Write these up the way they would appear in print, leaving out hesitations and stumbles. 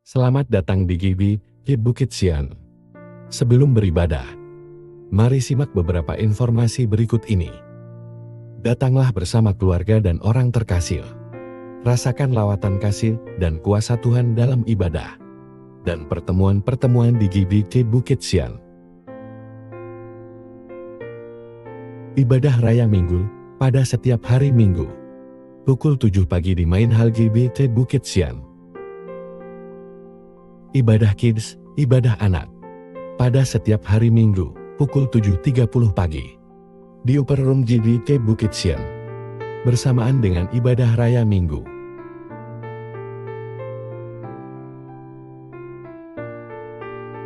Selamat datang di GBI Bukit Sian. Sebelum beribadah, mari simak beberapa informasi berikut ini. Datanglah bersama keluarga dan orang terkasih. Rasakan lawatan kasih dan kuasa Tuhan dalam ibadah dan pertemuan-pertemuan di GBI Bukit Sian. Ibadah Raya Minggu pada setiap hari Minggu. Pukul 7 pagi di Main Hall GBI Bukit Sian. Ibadah Kids, ibadah anak. Pada setiap hari Minggu, pukul 7.30 pagi. Di Upper Room GBI Bukit Sian. Bersamaan dengan ibadah Raya Minggu.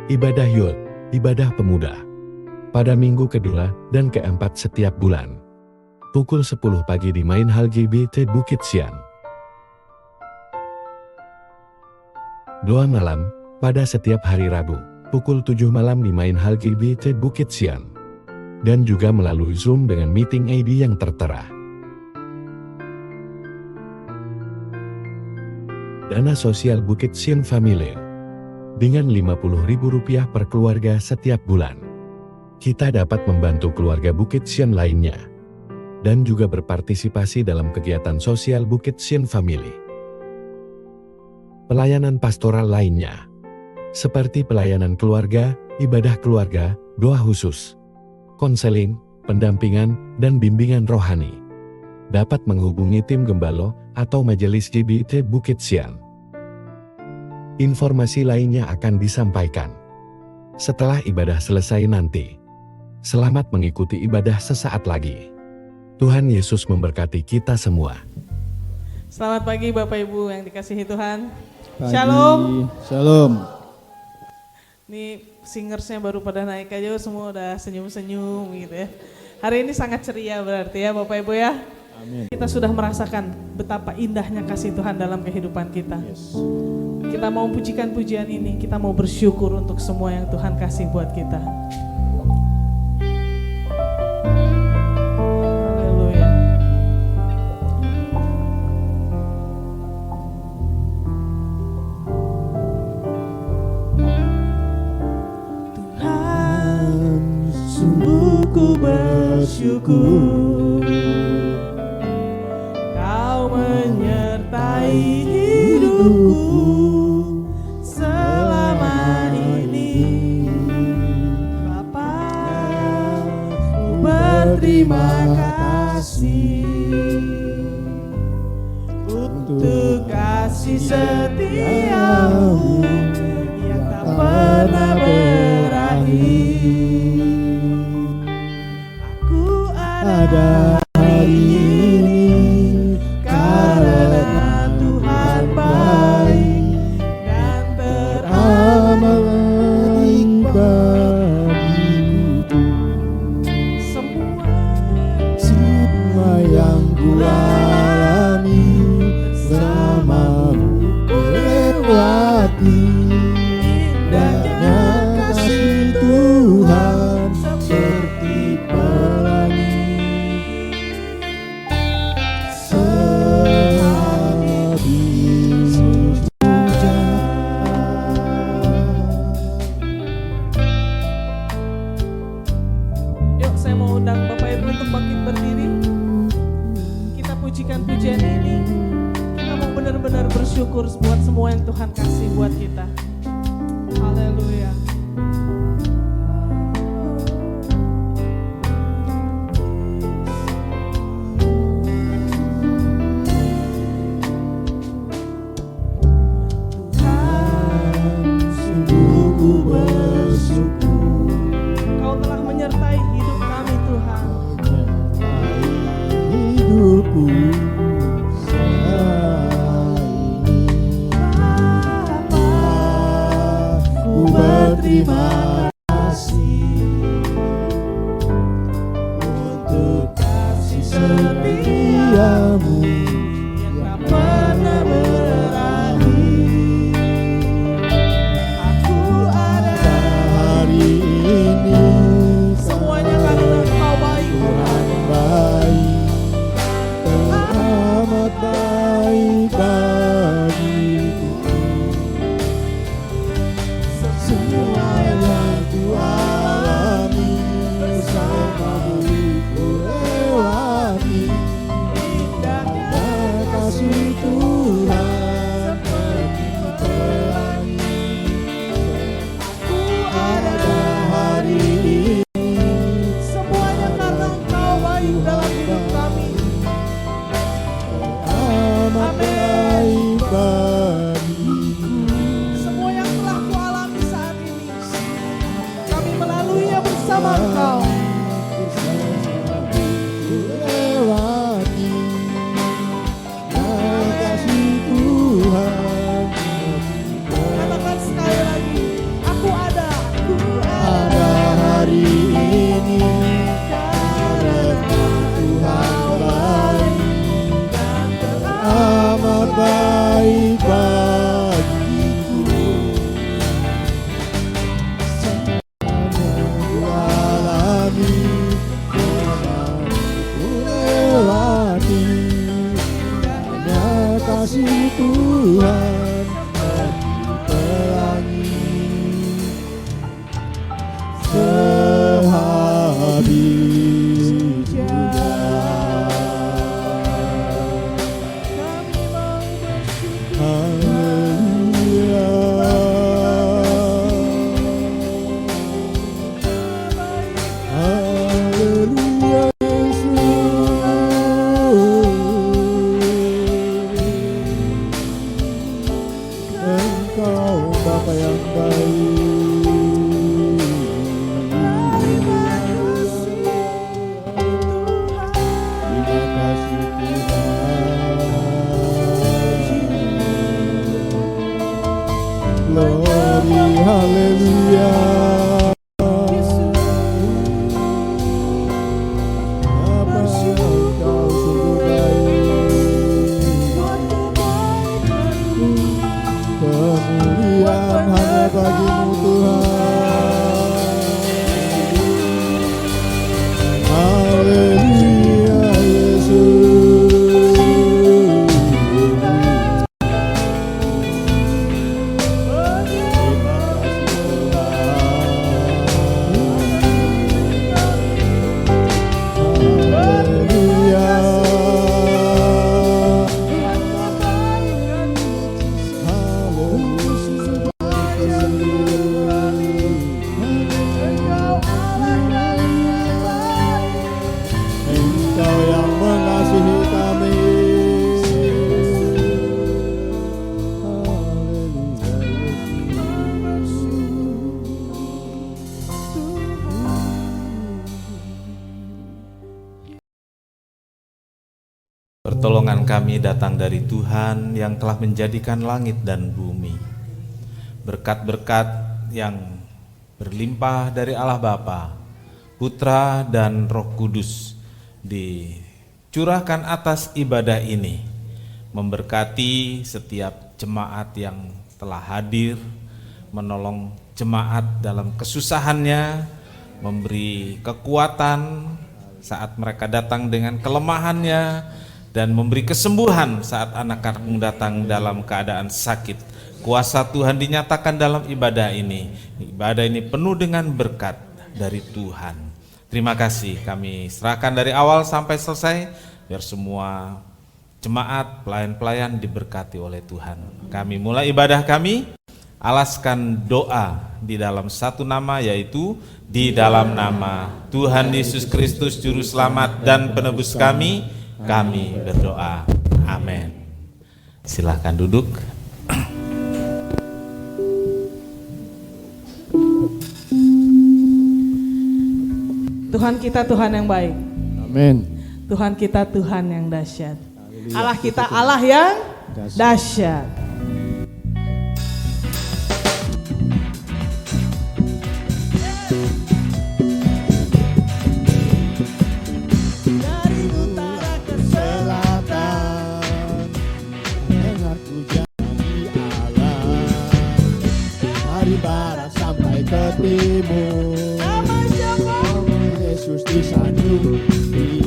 Ibadah Youth, ibadah pemuda. Pada minggu kedua dan keempat setiap bulan. Pukul 10 pagi di Main Hall GBI Bukit Sian. Doa malam, pada setiap hari Rabu, pukul 7 malam di Main Hall GBI Bukit Sian. Dan juga melalui Zoom dengan meeting ID yang tertera. Dana sosial Bukit Sian Family. Dengan Rp50.000 per keluarga setiap bulan. Kita dapat membantu keluarga Bukit Sian lainnya. Dan juga berpartisipasi dalam kegiatan sosial Bukit Sian Family. Pelayanan pastoral lainnya, seperti pelayanan keluarga, ibadah keluarga, doa khusus, konseling, pendampingan, dan bimbingan rohani. Dapat menghubungi tim Gembalo atau Majelis GBI Bukit Sian. Informasi lainnya akan disampaikan setelah ibadah selesai nanti. Selamat mengikuti ibadah sesaat lagi. Tuhan Yesus memberkati kita semua. Selamat pagi Bapak Ibu yang dikasihi Tuhan. Pagi. Shalom. Shalom. Ini singersnya baru pada naik aja semua udah senyum-senyum gitu ya. Hari ini sangat ceria berarti ya Bapak Ibu ya. Amin. Kita sudah merasakan betapa indahnya kasih Tuhan dalam kehidupan kita. Yes. Kita mau pujikan pujian ini, kita mau bersyukur untuk semua yang Tuhan kasih buat kita. Haleluya. Sungguh ku bersyukur Kau menyertai hidupku selama ini. Bapa, ku berterima kasih untuk kasih setiamu yang tak pernah berakhir. ada hari ini karena Tuhan baik dan teramat baik bagiku. Semua yang ku alami bersamamu lewati indahnya kasih Tuhan seperti pelangi. Sehabis hujan. Yuk saya mau undang Bapak Ibu untuk bangkit berdiri. Kita pujikan pujian ini. Kita mau benar-benar bersyukur buat semua yang Tuhan kasih buat kita. Haleluya. Sungguh ku bersyukur Kau telah menyertai hidup kami Tuhan. menyertai hidupku saat ini. Bapa, Ku berterima kasih untuk kasih setiamu yang tak pernah berakhir. Aku ada hari ini. semuanya karena Kau baik Tuhan baik, teramat baik bagiku. bersama Engkau. Lewati kasih Tuhan. Katakan sekali lagi, aku ada Ada hari ini karena Tuhan baik, amat baik bagiku. Alami ku lewati hanya kasih Tuhan pelangi. Sehabis juga kami mau bersyukur. haleluya. Haleluya Yesus, Engkau Bapa yang baik. Terima kasih Tuhan. Glory haleluya. Bapa Engkau sungguh baik. Kemuliaan hanya bagimu Tuhan. Haleluya Yesus. Terima kasih Tuhan. Haleluya. Engkau yang mengasihi kami. Pertolongan kami datang dari Tuhan yang telah menjadikan langit dan bumi. Berkat-berkat yang berlimpah dari Allah Bapa, Putra dan Roh Kudus dicurahkan atas ibadah ini, memberkati setiap jemaat yang telah hadir, menolong jemaat dalam kesusahannya, memberi kekuatan saat mereka datang dengan kelemahannya, dan memberi kesembuhan saat anak-anakmu datang dalam keadaan sakit. Kuasa Tuhan dinyatakan dalam ibadah ini. Ibadah ini penuh dengan berkat dari Tuhan. Terima kasih, kami serahkan dari awal sampai selesai, biar semua jemaat, pelayan-pelayan diberkati oleh Tuhan. Kami mulai ibadah kami, alaskan doa di dalam satu nama, yaitu di dalam nama Tuhan Yesus Kristus Juru Selamat dan Penebus kami berdoa. Amin. Silahkan duduk. Tuhan kita Tuhan yang baik. Amin. Tuhan kita Tuhan yang dahsyat. Allah kita Allah yang dahsyat. Dari utara ke selatan, dengarku janji Allah. Dari barat sampai ke timur, Yesus disanjung di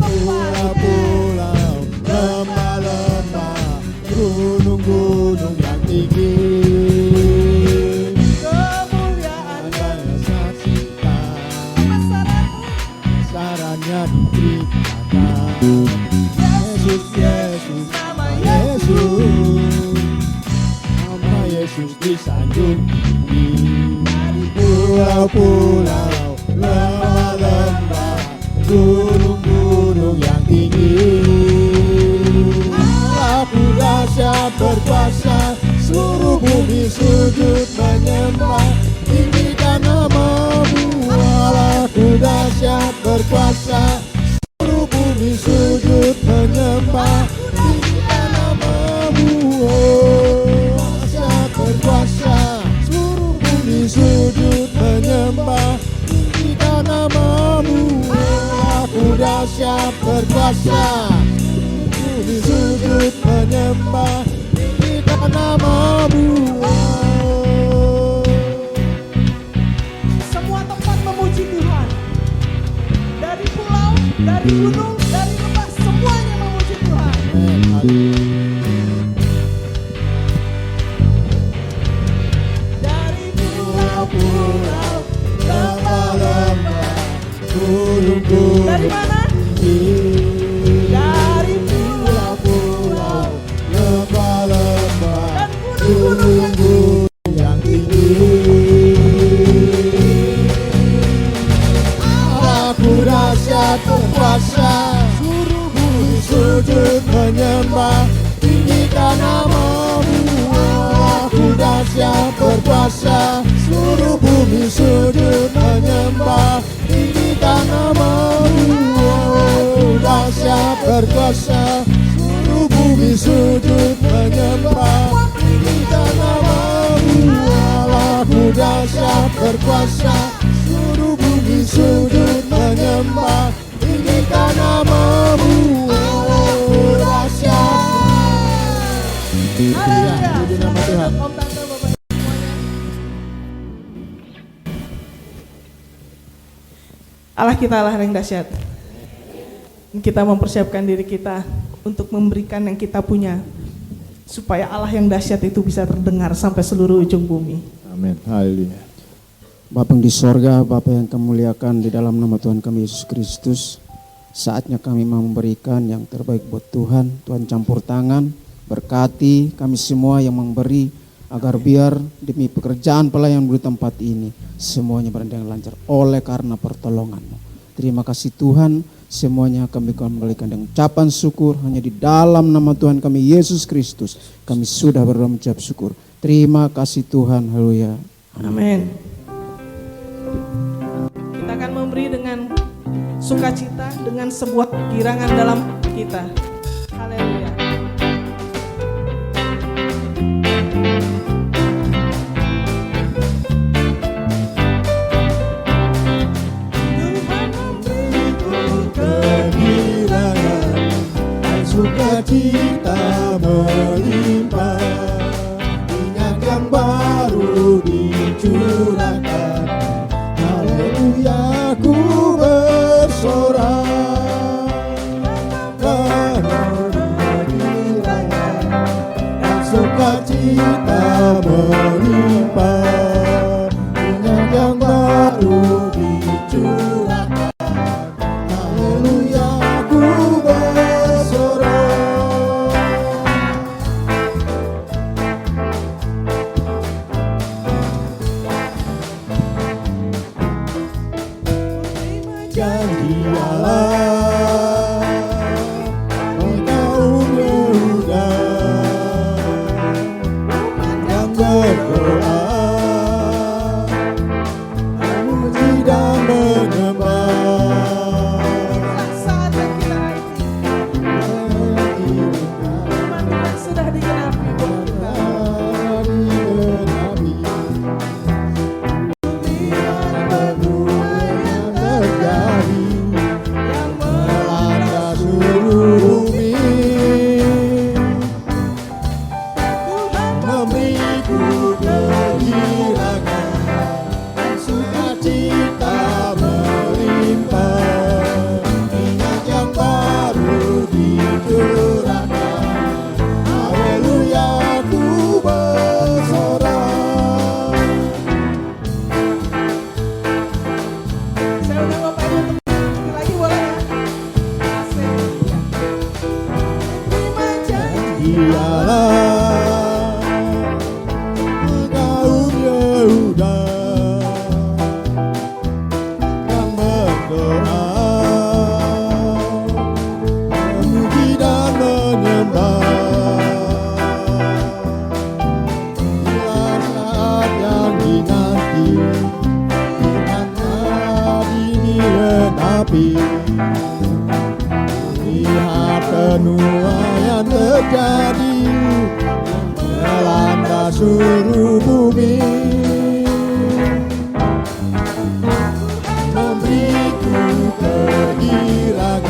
pulau-pulau, lembah-lembah, gunung-gunung yang tinggi. Kemuliaan yang saksikan, sarannya diberitakan. Yesus, Yesus, nama Yesus, nama Yesus disanjung di pulau-pulau, lembah-lembah, gunung-gunung yang tinggi. Aku dahsyat berkuasa, seluruh bumi sujud menyembah, tinggikan nama-Mu berkuasa, bumi sujud menyembah tinggikan nama-Mu. Semua tempat memuji Tuhan. Dari pulau, dari gunung, dari lembah, semuanya memuji Tuhan. Dari pulau-pulau, lembah-lembah, Gunung-gunung dari mana? Dari pulau-pulau lembah-lembah, dan gunung-gunung gunung-gunung yang tinggi. Allahku dahsyat berkuasa, seluruh bumi sujud menyembah tinggikan nama-Mu. Allahku dahsyat berkuasa, seluruh bumi sujud menyembah tinggikan nama-Mu. Oh, dahsyat berkuasa, seluruh bumi sujud menyembah tinggikan nama-Mu. Allahku dahsyat berkuasa, seluruh bumi sujud menyembah tinggikan nama-Mu. Oh, dahsyat. Haleluya. Puji nama Tuhan. Om Tante, Bapak Ibu semuanya. Allah kita Allah yang dahsyat. Kita mempersiapkan diri kita untuk memberikan yang kita punya, supaya Allah yang dahsyat itu bisa terdengar sampai seluruh ujung bumi. Amin. Haleluya. Bapa yang di sorga, Bapa yang kami muliakan di dalam nama Tuhan kami Yesus Kristus. Saatnya kami mau memberikan yang terbaik buat Tuhan. Tuhan campur tangan, berkati kami semua yang memberi, agar biar demi pekerjaan pelayan di tempat ini semuanya berjalan dengan lancar oleh karena pertolongan-Mu. Terima kasih Tuhan, semuanya kami kembalikan dengan ucapan syukur hanya di dalam nama Tuhan kami Yesus Kristus. Kami sudah berdoa mengucap syukur. Terima kasih Tuhan. Haleluya. Amin. Kita akan memberi dengan sukacita, dengan sebuah girangan dalam kita. Haleluya. Kegirangan dan sukacita melimpah, minyak yang baru dicurahkan. Haleluya, ku bersorak karena kegirangan dan sukacita melimpah, minyak yang baru dicurahkan. Haleluya, ku bersorak. Janji Allah kaum Yehuda yang berdoa, memuji dan menyembah. Saat yang kita nanti, firman Tuhan sudah digenapi buat kita. Yang Melanda seluruh bumi, Tuhan memberiku kegirangan dan sukacita melimpah, minyak yang baru dicurahkan. Haleluya, ku bersorak. saya udah Bapak Ibu teman lagi boleh ya? Asik. Ya. Terima janji. Dialah kaum Yehuda yang berdoa, memuji dan menyembah. Inilah saat yang dinanti, firman tadi digenapi. Lihat penuaian terjadi, melanda seluruh bumi, memberiku kegirangan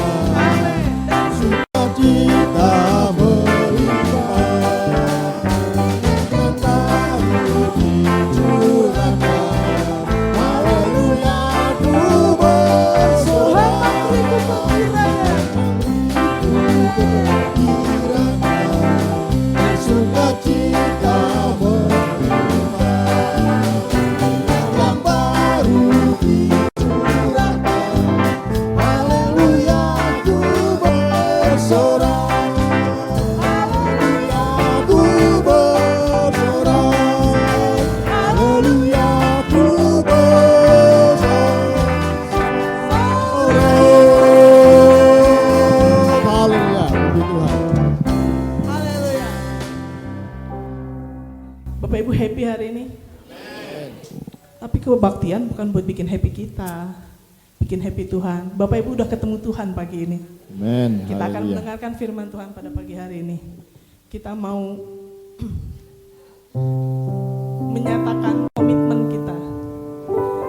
happy hari ini? Tapi kebaktian bukan buat bikin happy kita, bikin happy Tuhan. Bapak Ibu udah ketemu Tuhan pagi ini. Amen. Kita akan Haleluya. mendengarkan firman Tuhan pada pagi hari ini. Kita mau menyatakan komitmen kita.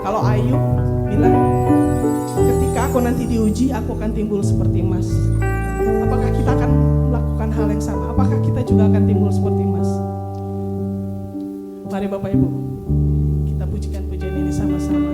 Kalau Ayub bilang, ketika aku nanti diuji, aku akan timbul seperti emas. Apakah kita akan melakukan hal yang sama? Apakah kita juga akan timbul seperti emas? Mari Bapak Ibu, kita pujikan pujian ini sama-sama.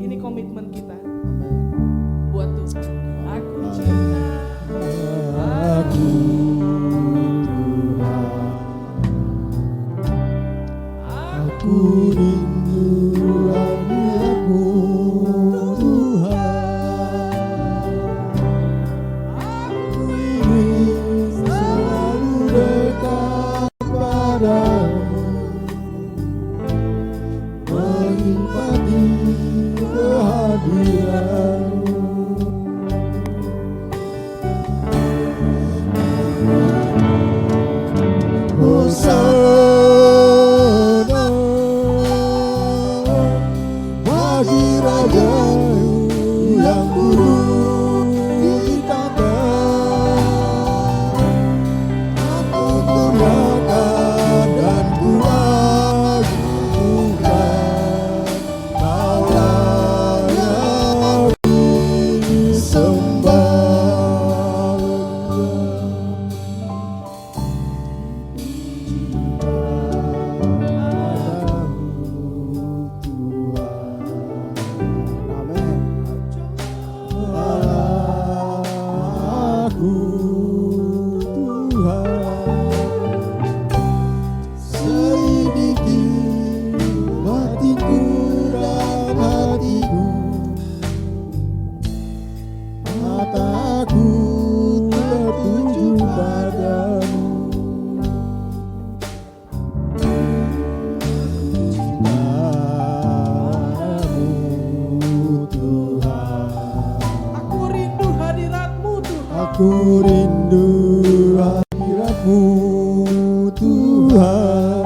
Ini komitmen kita buat Tuhan. Aku cinta aku Tuhan. Aku rindu hadiratmu Tuhan. Aku ingin selalu dekat padamu, menikmati kehadiranmu. Hosana bagi Raja yang duduk di tata. Aku muliakan dan ku agungkan, Kau layak disembah. Aku rindu hadiratmu Tuhan.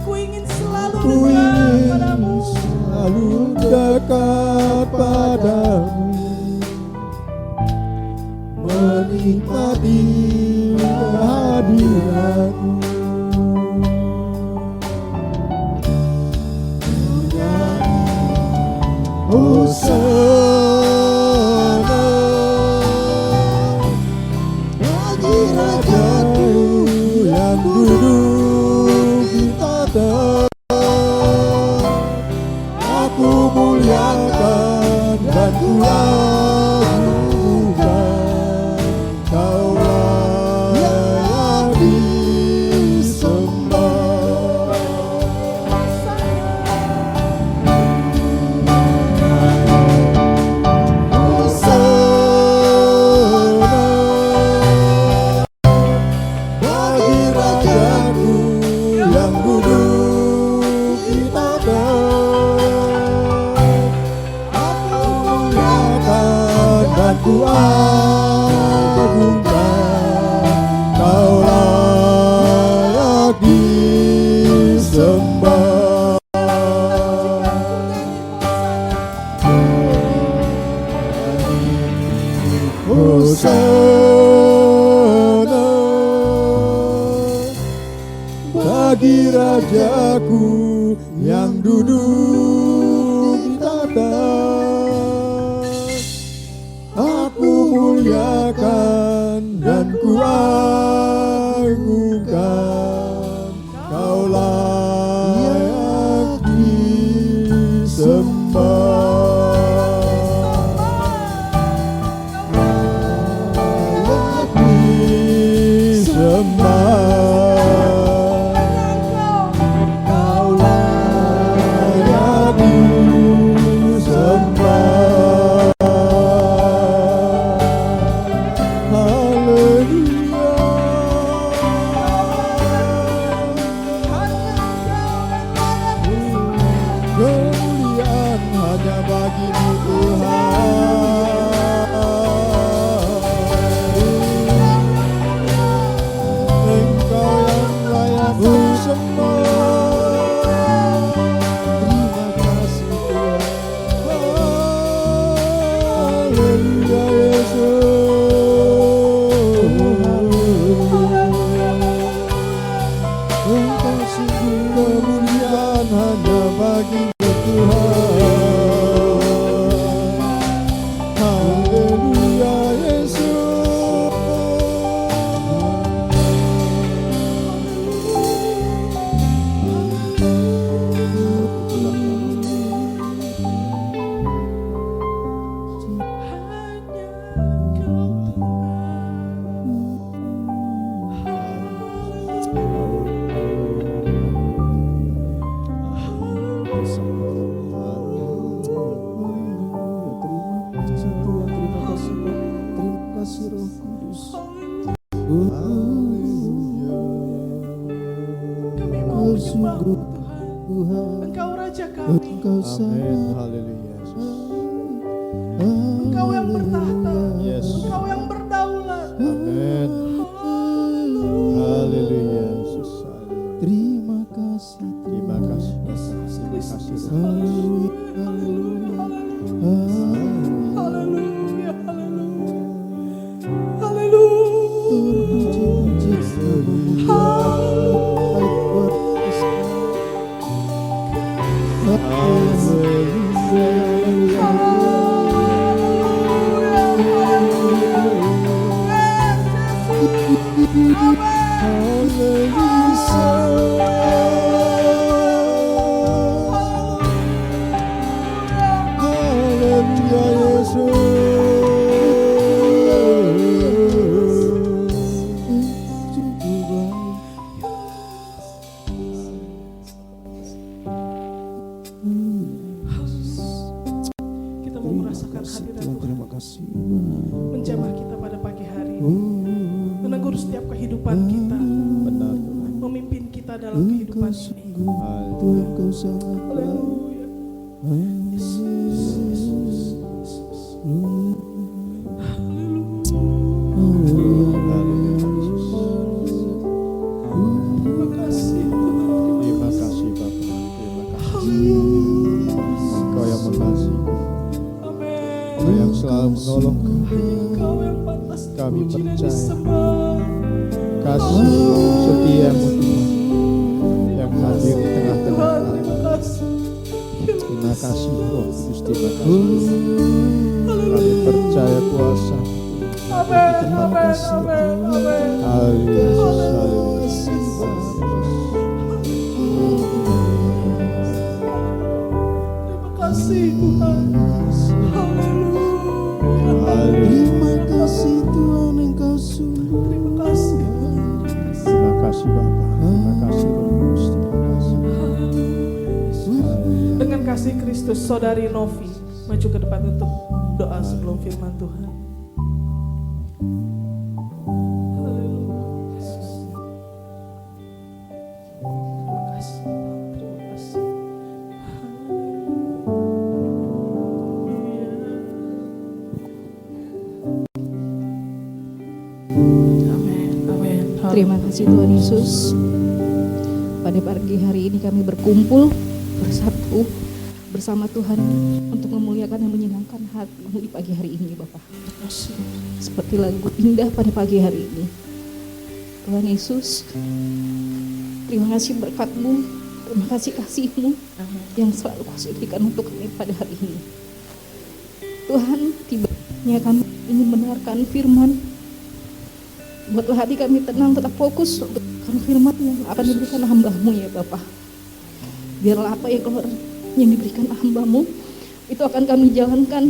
Aku ingin selalu dekat padamu, selalu dekat padamu, menikmati kehadiratmu. Hosana bagi Rajaku yang duduk di tata. Aku muliakan dan ku agungkan, Kau layak disembah. Hosana bagi Rajaku yang duduk di tata. Aku muliakan dan ku agungkan, Kau layak disembah. Hosana bagi Rajaku yang duduk di tata. ku agungkan, Kau layak disembah. Kemuliaan hanya bagi-Mu Tuhan. Engkau yang layak disembah. Terima kasih Tuhan. Haleluya Yesus. Engkau sungguh kemuliaan hanya bagi Tuhan. Haleluya Yesus. Engkau Raja kami, Amin. Haleluya Yesus. Engkau yang bertahta, Yes. Engkau yang berdaulat. Amin. Haleluya Yesus. Terima kasih. Terima kasih. Terima kasih. Haleluya. Haleluya, haleluya, haleluya. Kita mau merasakan hadirat Tuhan, Terima kasih. menjamah kita pada pagi hari ini, menegur setiap kehidupan kita, Benar Tuhan. memimpin kita dalam kehidupan ini. Tuhan Kau sangat Haleluya. Yesus, Yesus, Yesus. Terima kasih Tuhan. Terima kasih Bapa. Terima kasih. Engkau yang mengasihi, Amin. Engkau yang selalu menolong kami. Engkau yang pantas Kami dipuji dan percaya. disembah. Kasih setiamu Tuhan yang hadir di tengah-tengah Tuhan, kami. terima kasih. Terima kasih Roh Kudus, terima kasih. Kami percaya kuasa. Amin, amin, amin, amin. Haleluya Yesus. Haleluya. Terima kasih Tuhan. Haleluya. Terima kasih Tuhan Engkau sungguh. Terima kasih. Terima kasih Bapa. Terima kasih Roh Kudus, terima kasih. Dengan kasih Kristus, Saudari Novi maju ke depan untuk doa sebelum firman Tuhan. Haleluya. Terima kasih. Terima kasih. Haleluya. Amin. Amin. Terima kasih Tuhan Yesus. Pada pagi hari ini kami berkumpul bersatu bersama Tuhan untuk memuliakan dan menyenangkan hati-Mu di pagi hari ini Bapak. Seperti lagu indah pada pagi hari ini. Tuhan Yesus, terima kasih berkat-Mu, terima kasih kasih-Mu yang selalu Kau sediakan untuk kami pada hari ini. Tuhan, tibanya kami ingin mendengarkan firman Buatlah hati kami tenang, tetap fokus untuk firman yang akan diberikan hamba-Mu ya Bapak. Biarlah apa yang keluar yang diberikan hamba-Mu itu akan kami jalankan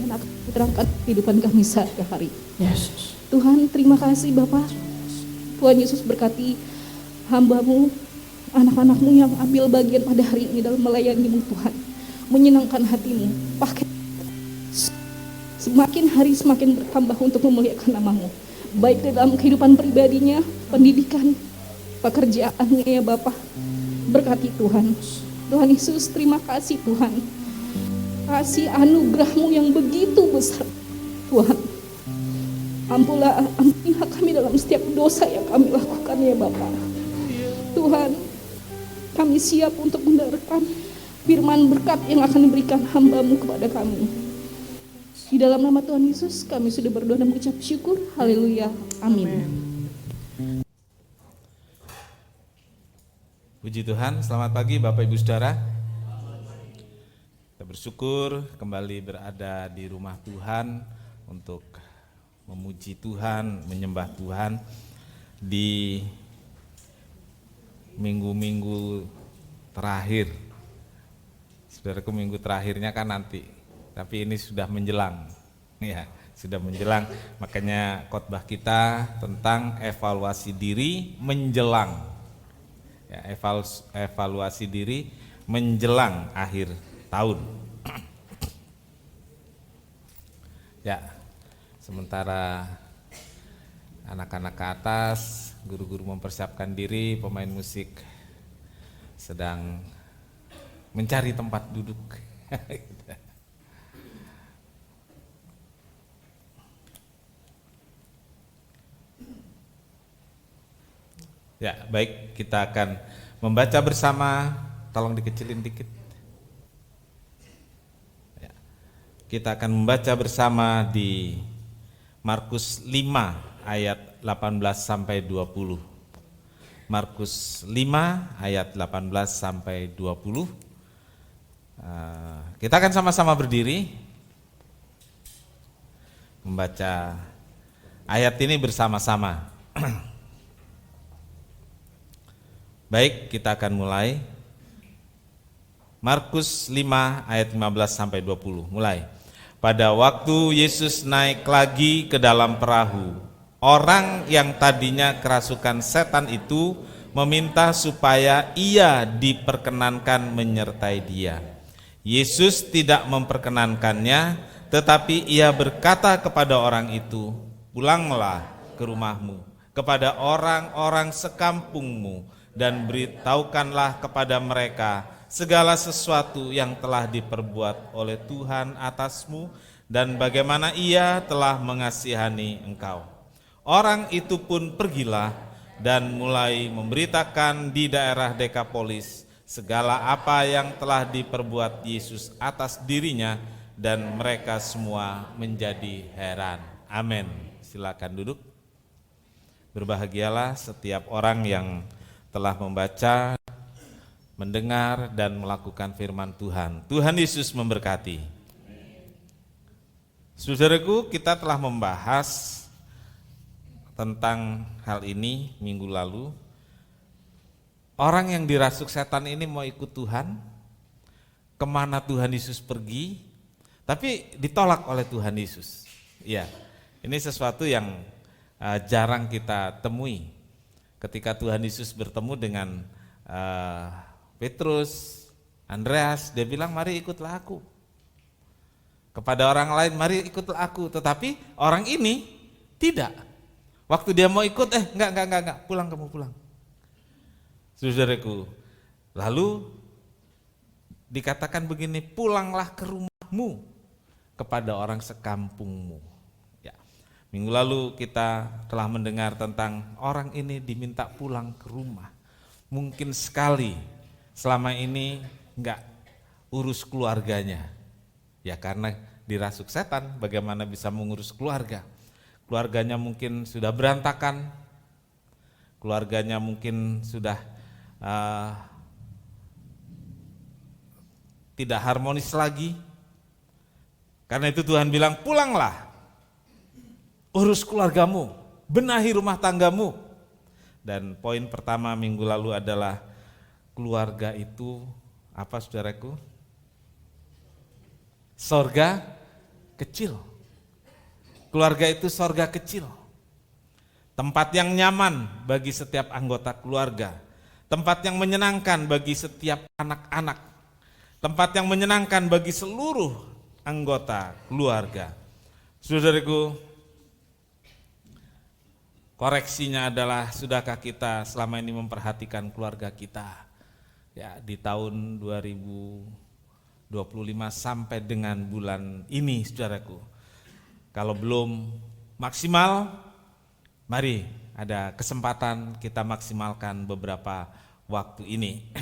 dan akan diterapkan kehidupan kami sehari-hari. Yesus. Tuhan, terima kasih Bapak. Tuhan Yesus berkati hamba-Mu, anak-anak-Mu yang ambil bagian pada hari ini dalam melayani-Mu Tuhan. Menyenangkan hati-Mu. Pakai semakin hari semakin bertambah untuk memuliakan nama-Mu. Baik dalam kehidupan pribadinya, pendidikan, pekerjaannya ya Bapak. Berkati Tuhan. Tuhan Yesus, terima kasih Tuhan. Kasih anugerah-Mu yang begitu besar Tuhan. Ampunilah kami dalam setiap dosa yang kami lakukan ya Bapak. Tuhan, kami siap untuk mendengarkan firman berkat yang akan diberikan hamba-Mu kepada kami. Di dalam nama Tuhan Yesus kami sudah berdoa dan mengucap syukur. Haleluya. Amin. Puji Tuhan, selamat pagi Bapak Ibu Saudara. Kita bersyukur kembali berada di rumah Tuhan untuk memuji Tuhan, menyembah Tuhan di minggu-minggu terakhir. Saudaraku, minggu terakhirnya kan nanti, tapi ini sudah menjelang. Ya, sudah menjelang. Makanya khotbah kita tentang evaluasi diri menjelang. Ya, evaluasi diri menjelang akhir tahun. Ya, sementara anak-anak ke atas, guru-guru mempersiapkan diri, pemain musik sedang mencari tempat duduk. Ya, baik, kita akan membaca bersama, tolong dikecilin dikit. Ya, kita akan membaca bersama di Markus 5 ayat 18 sampai 20. Markus 5 ayat 18 sampai 20. Kita akan sama-sama berdiri membaca ayat ini bersama-sama. Baik, kita akan mulai. Markus 5 ayat 15 sampai 20. Mulai. Pada waktu Yesus naik lagi ke dalam perahu, orang yang tadinya kerasukan setan itu meminta supaya ia diperkenankan menyertai dia. Yesus tidak memperkenankannya, tetapi ia berkata kepada orang itu, "Pulanglah ke rumahmu, kepada orang-orang sekampungmu, dan beritahukanlah kepada mereka segala sesuatu yang telah diperbuat oleh Tuhan atasmu dan bagaimana ia telah mengasihani engkau." Orang itu pun pergilah dan mulai memberitakan di daerah Dekapolis segala apa yang telah diperbuat Yesus atas dirinya, dan mereka semua menjadi heran. Amin. Silakan duduk. Berbahagialah setiap orang yang telah membaca, mendengar, dan melakukan firman Tuhan. Tuhan Yesus memberkati. Saudaraku, kita telah membahas tentang hal ini minggu lalu. Orang yang dirasuk setan ini mau ikut Tuhan, kemana Tuhan Yesus pergi, tapi ditolak oleh Tuhan Yesus. Ya, ini sesuatu yang jarang kita temui. Ketika Tuhan Yesus bertemu dengan Petrus, Andreas, dia bilang, "Mari ikutlah aku." Kepada orang lain, "Mari ikutlah aku." Tetapi orang ini tidak. Waktu dia mau ikut, enggak, pulang, kamu pulang. Saudaraku, lalu dikatakan begini, "Pulanglah ke rumahmu, kepada orang sekampungmu." Minggu lalu kita telah mendengar tentang orang ini diminta pulang ke rumah. Mungkin sekali selama ini enggak urus keluarganya. Ya karena dirasuk setan, bagaimana bisa mengurus keluarga? Keluarganya mungkin sudah berantakan, keluarganya mungkin sudah tidak harmonis lagi. Karena itu Tuhan bilang, "Pulanglah, urus keluargamu." benahi rumah tanggamu. Dan poin pertama minggu lalu adalah keluarga itu apa saudaraku? Sorga kecil. Keluarga itu sorga kecil. Tempat yang nyaman bagi setiap anggota keluarga. Tempat yang menyenangkan bagi setiap anak-anak. Tempat yang menyenangkan bagi seluruh anggota keluarga. Saudaraku, koreksinya adalah sudahkah kita selama ini memperhatikan keluarga kita? Ya, di tahun 2025 sampai dengan bulan ini saudaraku. Kalau belum maksimal, mari ada kesempatan kita maksimalkan beberapa waktu ini.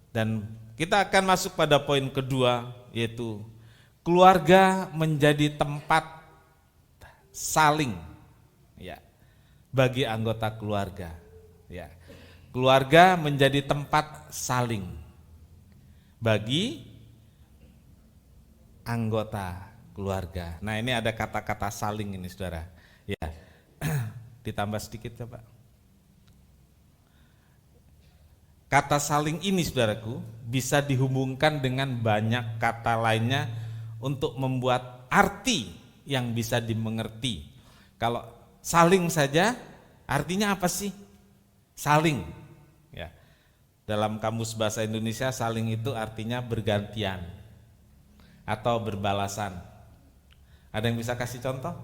Dan kita akan masuk pada poin kedua, yaitu keluarga menjadi tempat saling ya bagi anggota keluarga. Ya. Keluarga menjadi tempat saling bagi anggota keluarga. Nah, ini ada kata-kata saling ini saudara. Ya, ditambah sedikit coba. Kata saling ini saudaraku bisa dihubungkan dengan banyak kata lainnya untuk membuat arti yang bisa dimengerti. Kalau saling saja artinya apa sih? Saling. Ya. Dalam Kamus Bahasa Indonesia saling itu artinya bergantian atau berbalasan. Ada yang bisa kasih contoh?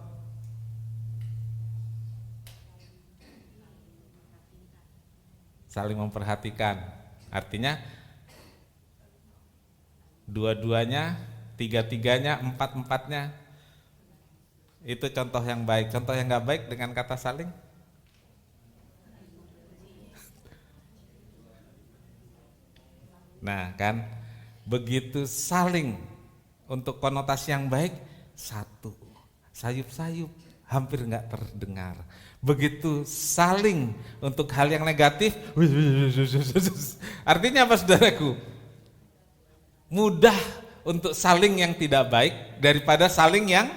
Saling memperhatikan. Artinya dua-duanya, tiga-tiganya, empat-empatnya. Itu contoh yang baik. Contoh yang gak baik dengan kata saling? Nah kan, begitu saling untuk konotasi yang baik, satu, sayup-sayup, hampir nggak terdengar. Begitu saling untuk hal yang negatif, artinya apa saudaraku? Mudah untuk saling yang tidak baik daripada saling yang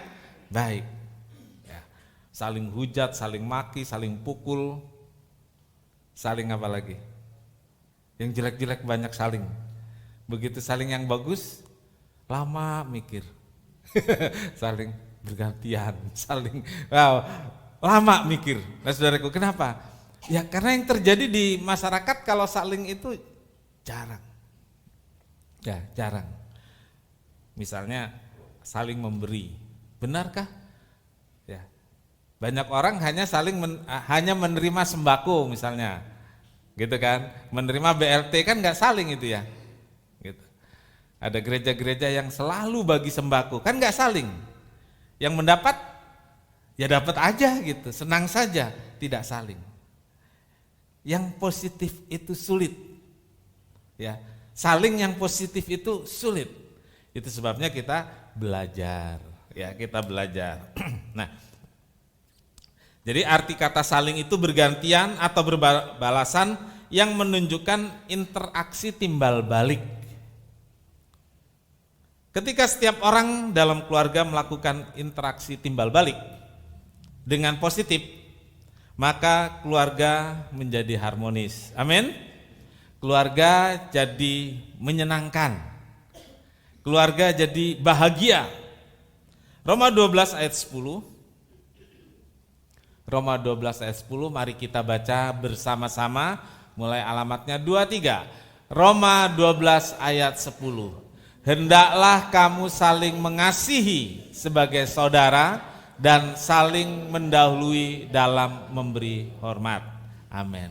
baik. Ya, saling hujat, saling maki, saling pukul, saling apa lagi? Yang jelek-jelek banyak saling. Begitu saling yang bagus, lama mikir. Saling bergantian, saling lama mikir. Nah saudaraku, kenapa? Ya karena yang terjadi di masyarakat kalau saling itu jarang. Ya jarang. Misalnya saling memberi, benarkah? Ya, banyak orang hanya hanya menerima sembako misalnya. Gitu kan, menerima BLT kan nggak saling itu ya, gitu. Ada gereja-gereja yang selalu bagi sembako, kan nggak saling. Yang mendapat, ya dapat aja gitu, senang saja, tidak saling. Yang positif itu sulit, ya. Saling yang positif itu sulit. Itu sebabnya kita belajar, ya kita belajar. Nah, jadi arti kata saling itu bergantian atau berbalasan yang menunjukkan interaksi timbal balik. Ketika setiap orang dalam keluarga melakukan interaksi timbal balik dengan positif, maka keluarga menjadi harmonis. Amin. Keluarga jadi menyenangkan. Keluarga jadi bahagia. Roma 12 ayat 10. Roma 12 ayat 10, mari kita baca bersama-sama, mulai alamatnya 23. Roma 12 ayat 10. Hendaklah kamu saling mengasihi sebagai saudara dan saling mendahului dalam memberi hormat. Amin.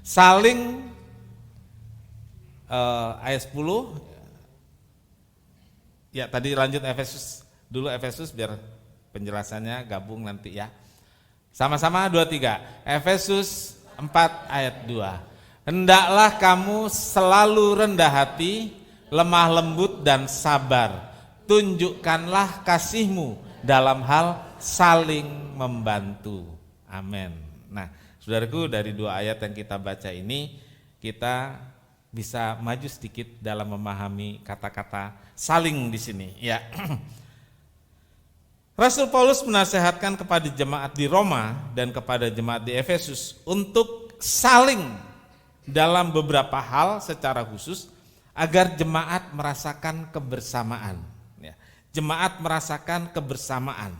Saling ayat 10. Ya tadi lanjut Efesus dulu, Efesus biar penjelasannya gabung nanti ya. Sama-sama 23. Efesus 4 ayat 2. Hendaklah kamu selalu rendah hati, lemah lembut dan sabar. Tunjukkanlah kasihmu dalam hal saling membantu. Amin. Nah, saudaraku, dari dua ayat yang kita baca ini kita bisa maju sedikit dalam memahami kata-kata saling di sini ya. Rasul Paulus menasehatkan kepada jemaat di Roma dan kepada jemaat di Efesus untuk saling dalam beberapa hal secara khusus agar jemaat merasakan kebersamaan. Ya, jemaat merasakan kebersamaan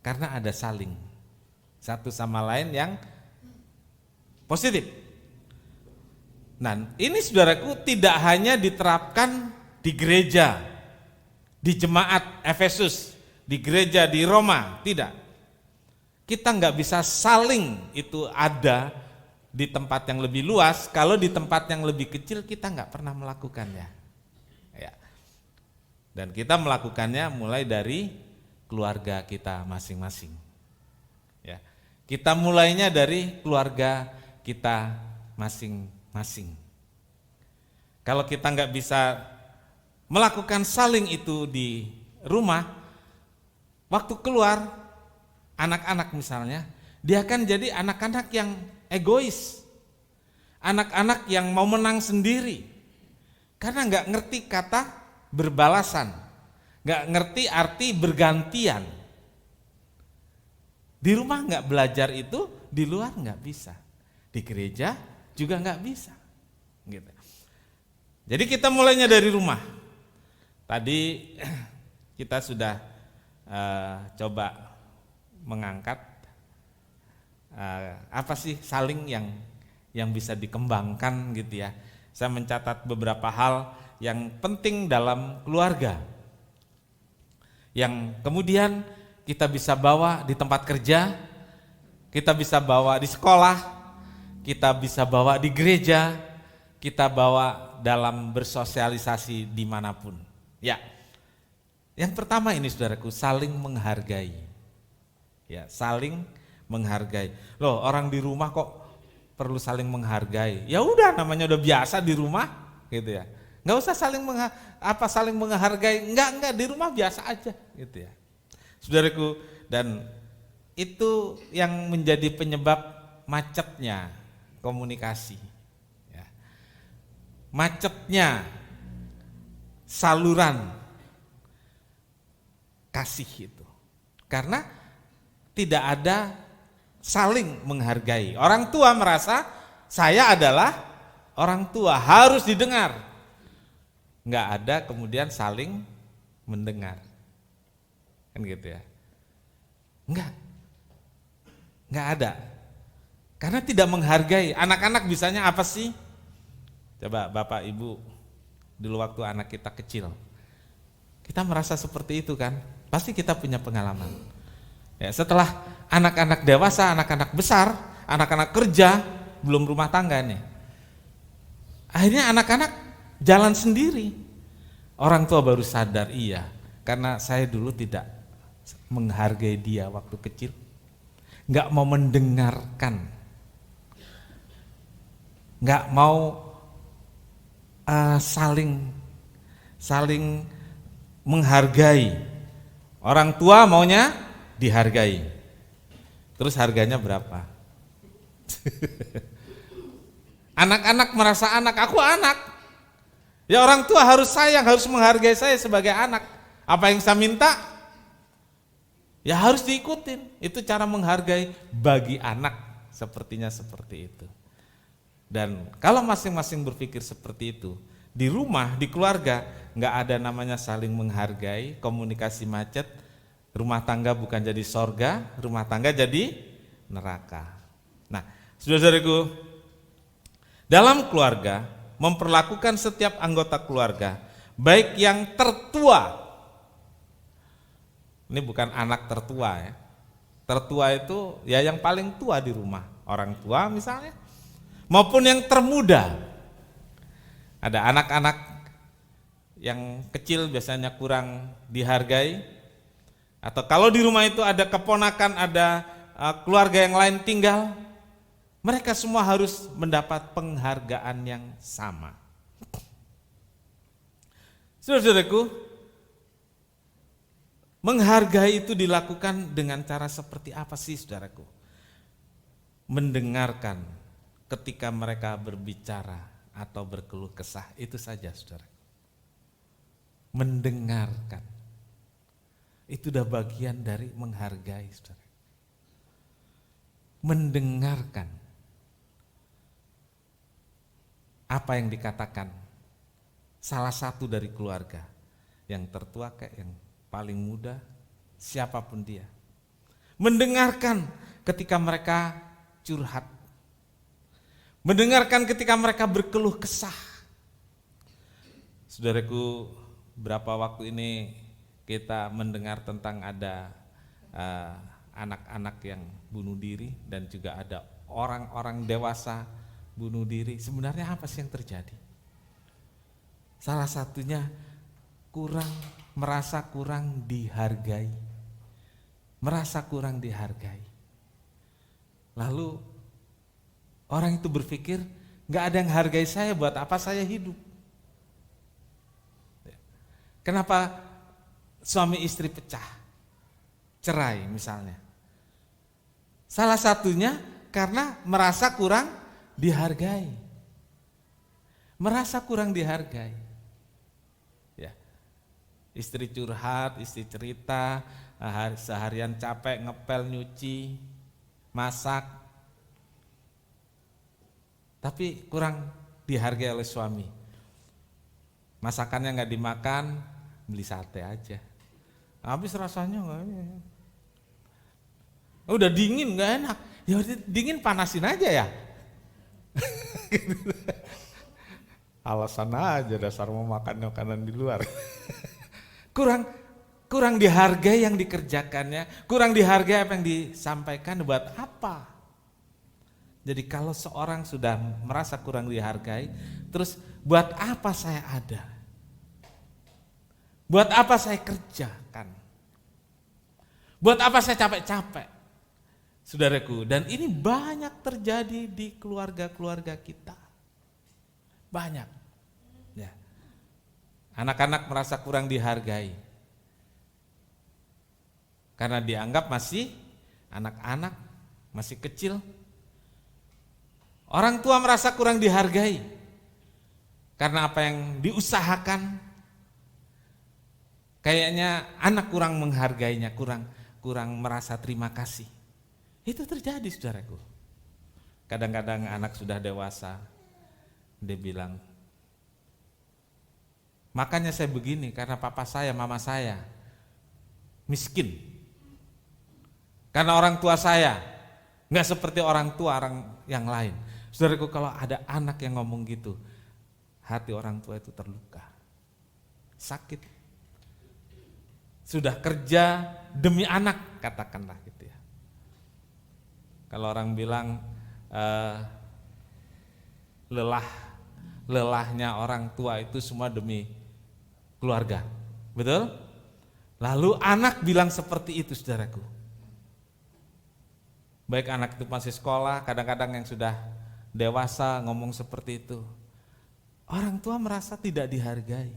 karena ada saling satu sama lain yang positif. Nah, ini saudaraku tidak hanya diterapkan di gereja, di jemaat Efesus, di gereja di Roma, tidak. Kita nggak bisa saling itu ada di tempat yang lebih luas, kalau di tempat yang lebih kecil kita nggak pernah melakukannya. Ya. Dan kita melakukannya mulai dari keluarga kita masing-masing. Ya. Kita mulainya dari keluarga kita masing-masing. Kalau kita nggak bisa melakukan saling itu di rumah, waktu keluar, anak-anak misalnya, dia akan jadi anak-anak yang egois, anak-anak yang mau menang sendiri, karena nggak ngerti kata berbalasan, nggak ngerti arti bergantian. Di rumah nggak belajar itu, di luar nggak bisa, di gereja juga nggak bisa. Gitu. Jadi kita mulainya dari rumah. Tadi kita sudah coba mengangkat apa sih saling yang bisa dikembangkan gitu ya. Saya mencatat beberapa hal yang penting dalam keluarga, yang kemudian kita bisa bawa di tempat kerja, kita bisa bawa di sekolah, kita bisa bawa di gereja, kita bawa dalam bersosialisasi dimanapun. Ya. Yang pertama ini saudaraku, saling menghargai. Ya, saling menghargai. Loh, orang di rumah kok perlu saling menghargai? Ya udah, namanya udah biasa di rumah, gitu ya. Nggak usah saling menghargai. Enggak, di rumah biasa aja, gitu ya. Saudaraku, dan itu yang menjadi penyebab macetnya komunikasi. Ya. Macetnya saluran kasih itu, karena tidak ada saling menghargai. Orang tua merasa saya adalah orang tua, harus didengar. Nggak ada kemudian saling mendengar, kan gitu ya? Nggak ada, karena tidak menghargai. Anak-anak bisanya apa sih? Coba Bapak Ibu, dulu waktu anak kita kecil, kita merasa seperti itu kan? Pasti kita punya pengalaman. Ya, setelah anak-anak dewasa, anak-anak besar, anak-anak kerja, belum rumah tangga nih. Akhirnya anak-anak jalan sendiri. Orang tua baru sadar, iya, karena saya dulu tidak menghargai dia waktu kecil. Nggak mau mendengarkan. Nggak mau saling menghargai. Orang tua maunya dihargai. Terus harganya berapa? Anak-anak merasa aku anak. Ya orang tua harus sayang, harus menghargai saya sebagai anak. Apa yang saya minta? Ya harus diikutin. Itu cara menghargai bagi anak, sepertinya seperti itu. Dan kalau masing-masing berpikir seperti itu, di rumah, di keluarga, nggak ada namanya saling menghargai, komunikasi macet, rumah tangga bukan jadi sorga, rumah tangga jadi neraka. Nah, saudara-saudariku, dalam keluarga, memperlakukan setiap anggota keluarga, baik yang tertua, ini bukan anak tertua ya, tertua itu ya yang paling tua di rumah, orang tua misalnya, maupun yang termuda. Ada anak-anak yang kecil biasanya kurang dihargai, atau kalau di rumah itu ada keponakan, ada keluarga yang lain tinggal, mereka semua harus mendapat penghargaan yang sama. Saudara-saudaraku, menghargai itu dilakukan dengan cara seperti apa sih, saudaraku? Mendengarkan ketika mereka berbicara atau berkeluh kesah, itu saja, saudara. Mendengarkan. Itu udah bagian dari menghargai, saudara. Mendengarkan apa yang dikatakan salah satu dari keluarga, yang tertua kayak yang paling muda, siapapun dia. Mendengarkan ketika mereka curhat. Mendengarkan ketika mereka berkeluh kesah. Saudaraku, berapa waktu ini kita mendengar tentang ada anak-anak yang bunuh diri dan juga ada orang-orang dewasa bunuh diri. Sebenarnya apa sih yang terjadi? Salah satunya merasa kurang dihargai. Merasa kurang dihargai. Lalu orang itu berpikir, gak ada yang hargai saya, buat apa saya hidup? Kenapa suami istri pecah, cerai misalnya? Salah satunya karena merasa kurang dihargai. Merasa kurang dihargai. Ya. Istri curhat, istri cerita, seharian capek ngepel, nyuci, masak, tapi kurang dihargai oleh suami. Masakannya nggak dimakan, beli sate aja. Habis rasanya nggak. Udah dingin nggak enak. Ya dingin panasin aja ya. Alasan aja dasar mau makan makanan di luar. Kurang dihargai yang dikerjakannya, kurang dihargai apa yang disampaikan, buat apa? Jadi kalau seorang sudah merasa kurang dihargai, terus buat apa saya ada? Buat apa saya kerjakan? Buat apa saya capek-capek? Saudaraku, dan ini banyak terjadi di keluarga-keluarga kita. Banyak. Ya. Anak-anak merasa kurang dihargai. Karena dianggap masih anak-anak, masih kecil. Orang tua merasa kurang dihargai karena apa yang diusahakan, kayaknya anak kurang menghargainya, kurang merasa terima kasih. Itu terjadi, saudaraku. Kadang-kadang anak sudah dewasa, dia bilang, makanya saya begini karena papa saya, mama saya miskin. Karena orang tua saya nggak seperti orang tua orang yang lain. Saudaraku, kalau ada anak yang ngomong gitu, hati orang tua itu terluka, sakit. Sudah kerja demi anak, katakanlah gitu ya. Kalau orang bilang lelahnya orang tua itu semua demi keluarga, betul? Lalu anak bilang seperti itu, saudaraku. Baik anak itu masih sekolah, kadang-kadang yang sudah dewasa ngomong seperti itu. Orang tua merasa tidak dihargai.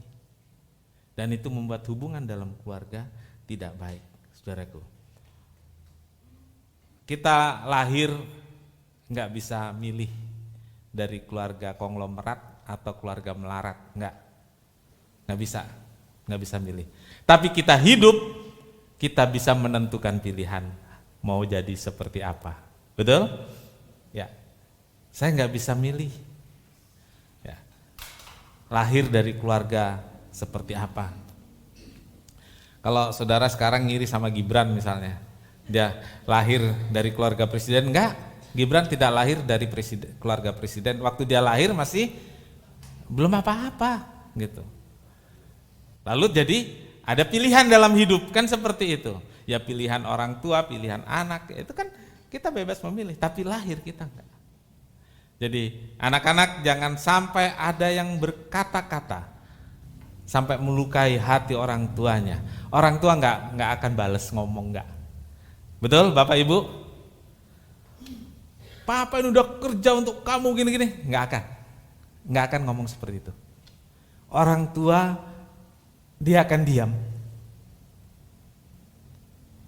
Dan itu membuat hubungan dalam keluarga tidak baik, saudaraku. Kita lahir nggak bisa milih dari keluarga konglomerat atau keluarga melarat, nggak bisa milih. Tapi kita hidup, kita bisa menentukan pilihan mau jadi seperti apa, betul? Ya. Saya nggak bisa milih, ya, lahir dari keluarga seperti apa. Kalau saudara sekarang ngiri sama Gibran misalnya, dia lahir dari keluarga presiden, enggak, Gibran tidak lahir dari keluarga presiden. Waktu dia lahir masih belum apa-apa, gitu. Lalu jadi ada pilihan dalam hidup, kan seperti itu. Ya pilihan orang tua, pilihan anak, itu kan kita bebas memilih, tapi lahir kita enggak. Jadi anak-anak jangan sampai ada yang berkata-kata sampai melukai hati orang tuanya. Orang tua nggak akan bales ngomong, nggak. Betul Bapak Ibu? Papa ini udah kerja untuk kamu gini-gini, nggak akan ngomong seperti itu. Orang tua dia akan diam.